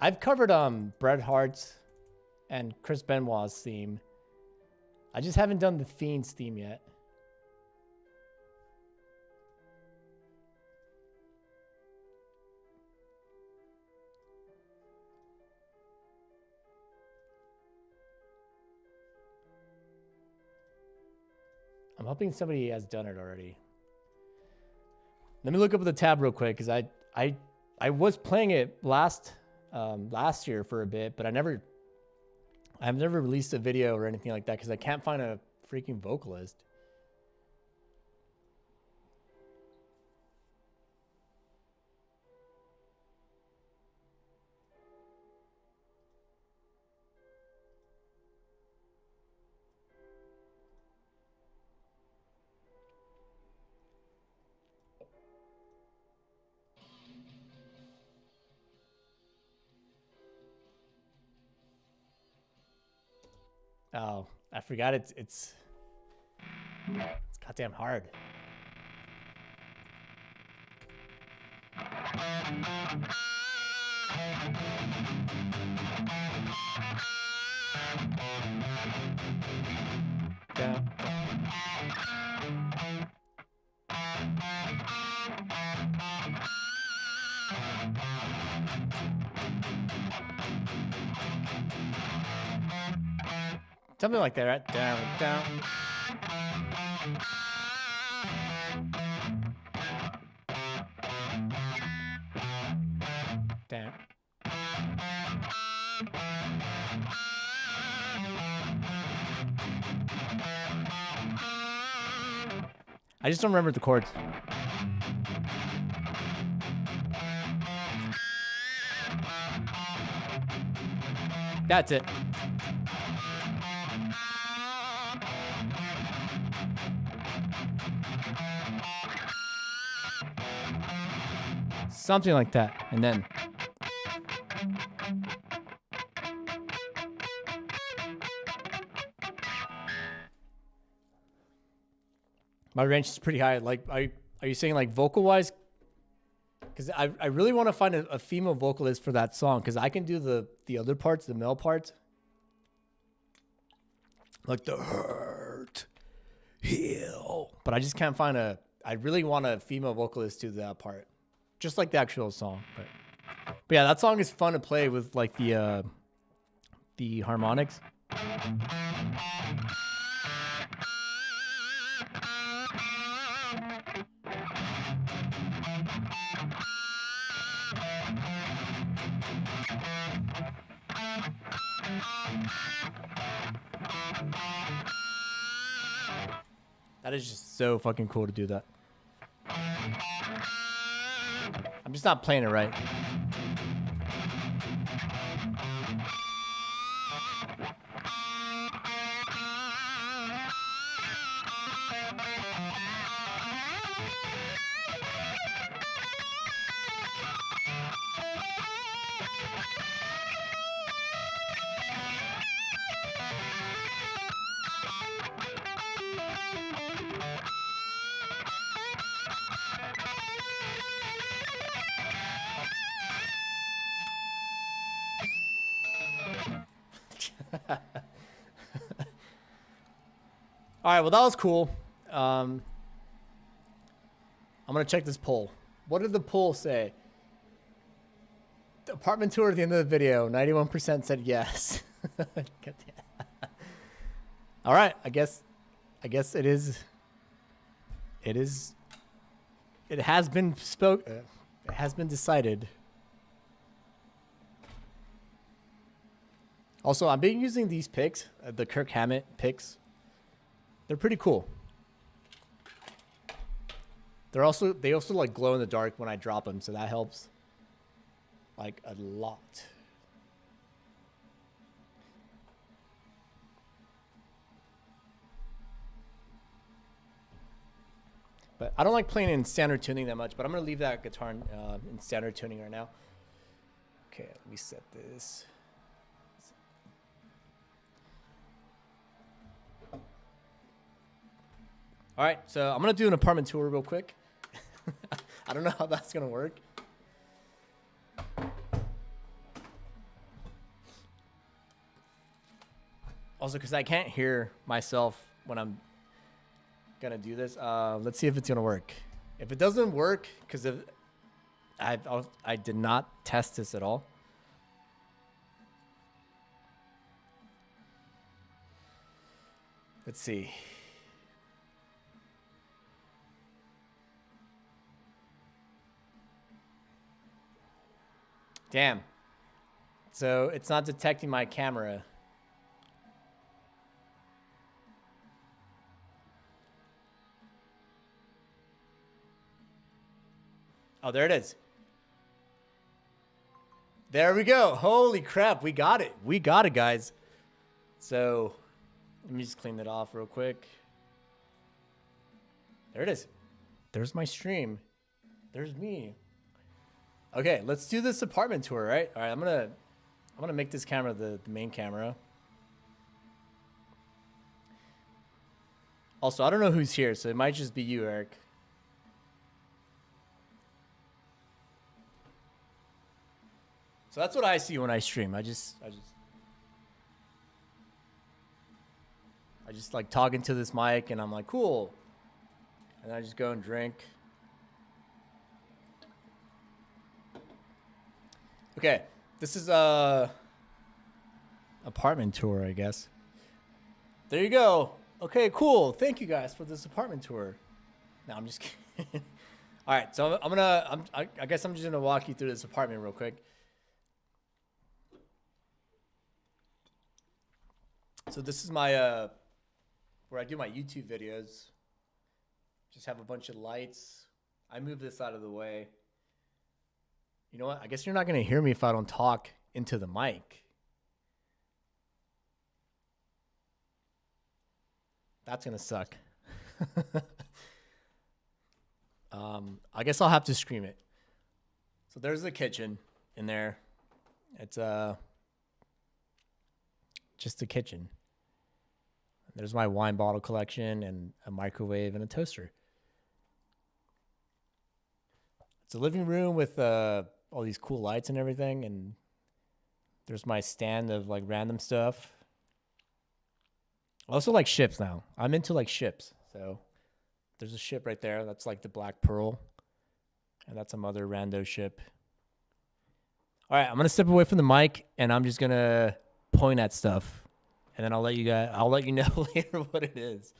I've covered Bret Hart's and Chris Benoit's theme. I just haven't done the Fiend's theme yet. I'm hoping somebody has done it already. Let me look up the tab real quick because I was playing it last year for a bit, but I've never released a video or anything like that because I can't find a freaking vocalist. Oh, I forgot it's goddamn hard. Yeah. Something like that, right? Down, down. Down. I just don't remember the chords. That's it. Something like that. And then my range is pretty high. Like, are you saying like vocal wise? Because I really want to find a female vocalist for that song, because I can do the other parts, the male parts, like the hurt, heal. But I just can't find I really want a female vocalist to that part, just like the actual song. But yeah, that song is fun to play with like the harmonics. That is just so fucking cool to do that. I'm just not playing it right. All right, well, that was cool. I'm going to check this poll. What did the poll say? The apartment tour at the end of the video, 91% said yes. All right, I guess it is. It has been it has been decided. Also, I've been using these picks, the Kirk Hammett picks. They're pretty cool. They also like glow in the dark when I drop them, so that helps like a lot. But I don't like playing in standard tuning that much, but I'm gonna leave that guitar in standard tuning right now. Okay, let me set this. All right, so I'm going to do an apartment tour real quick. I don't know how that's going to work. Also, because I can't hear myself when I'm going to do this. Let's see if it's going to work. If it doesn't work, because I did not test this at all. Let's see. Damn. So it's not detecting my camera. Oh, there it is. There we go. Holy crap. We got it. We got it, guys. So let me just clean that off real quick. There it is. There's my stream. There's me. Okay, let's do this apartment tour, right? All right, I'm gonna make this camera the main camera. Also, I don't know who's here, so it might just be you, Eric. So that's what I see when I stream. I just like talking to this mic, and I'm like, cool. And I just go and drink. Okay, this is a apartment tour, I guess. There you go. Okay, cool. Thank you guys for this apartment tour. No, I'm just kidding. All right, so I guess I'm just gonna walk you through this apartment real quick. So this is my where I do my YouTube videos. Just have a bunch of lights. I move this out of the way. You know what? I guess you're not going to hear me if I don't talk into the mic. That's going to suck. I guess I'll have to scream it. So there's the kitchen in there. It's just a kitchen. There's my wine bottle collection and a microwave and a toaster. It's a living room with all these cool lights and everything, and there's my stand of like random stuff. I also like ships now. I'm into like ships. So there's a ship right there. That's like the Black Pearl. And that's some other rando ship. All right, I'm going to step away from the mic and I'm just going to point at stuff. And then I'll let you know later what it is.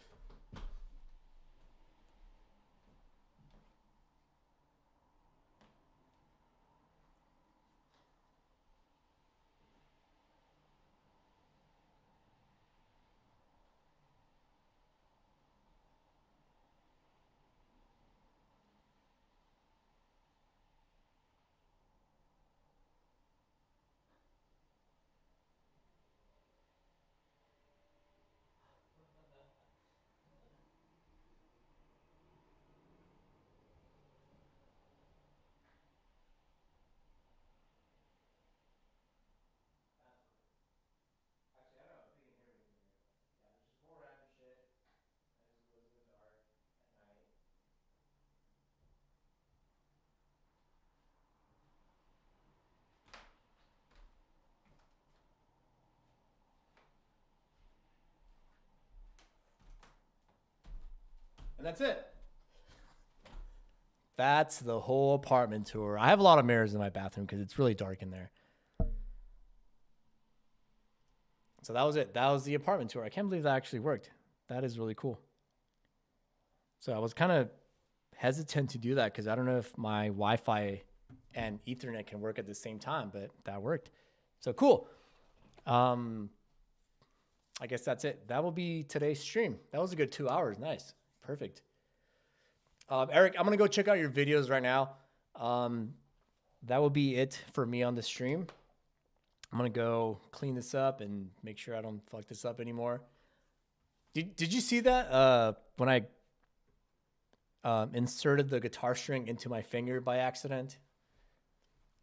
And that's it. That's the whole apartment tour. I have a lot of mirrors in my bathroom because it's really dark in there. So that was it. That was the apartment tour. I can't believe that actually worked. That is really cool. So I was kind of hesitant to do that because I don't know if my Wi-Fi and Ethernet can work at the same time, but that worked. So cool. I guess that's it. That will be today's stream. That was a good 2 hours. Nice. Perfect. Eric, I'm going to go check out your videos right now. That will be it for me on the stream. I'm going to go clean this up and make sure I don't fuck this up anymore. Did you see that when I inserted the guitar string into my finger by accident?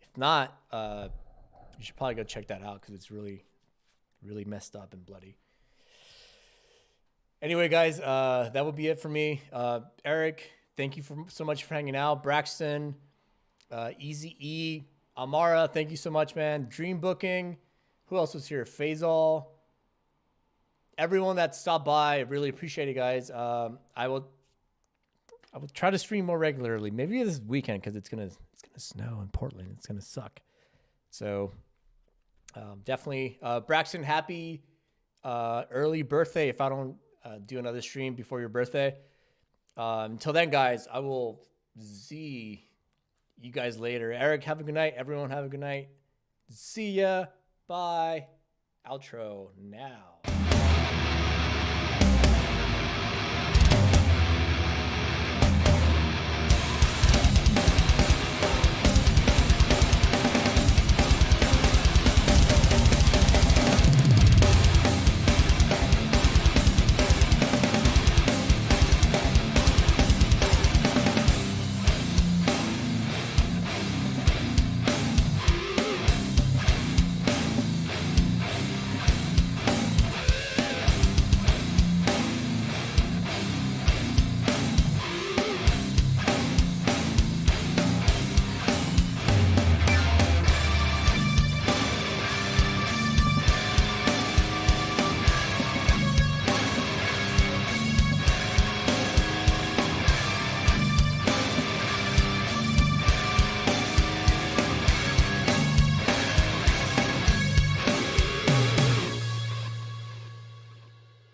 If not, you should probably go check that out because it's really, really messed up and bloody. Anyway, guys, that will be it for me. Eric, thank you so much for hanging out. Braxton, Easy E, Amara, thank you so much, man. Dream Booking. Who else was here? Faisal. Everyone that stopped by, I really appreciate it, guys. I will try to stream more regularly. Maybe this weekend because it's gonna snow in Portland. It's gonna suck. So definitely, Braxton, happy early birthday. If I don't do another stream before your birthday. Until then, guys, I will see you guys later. Eric, have a good night. Everyone, have a good night. See ya. Bye. Outro now.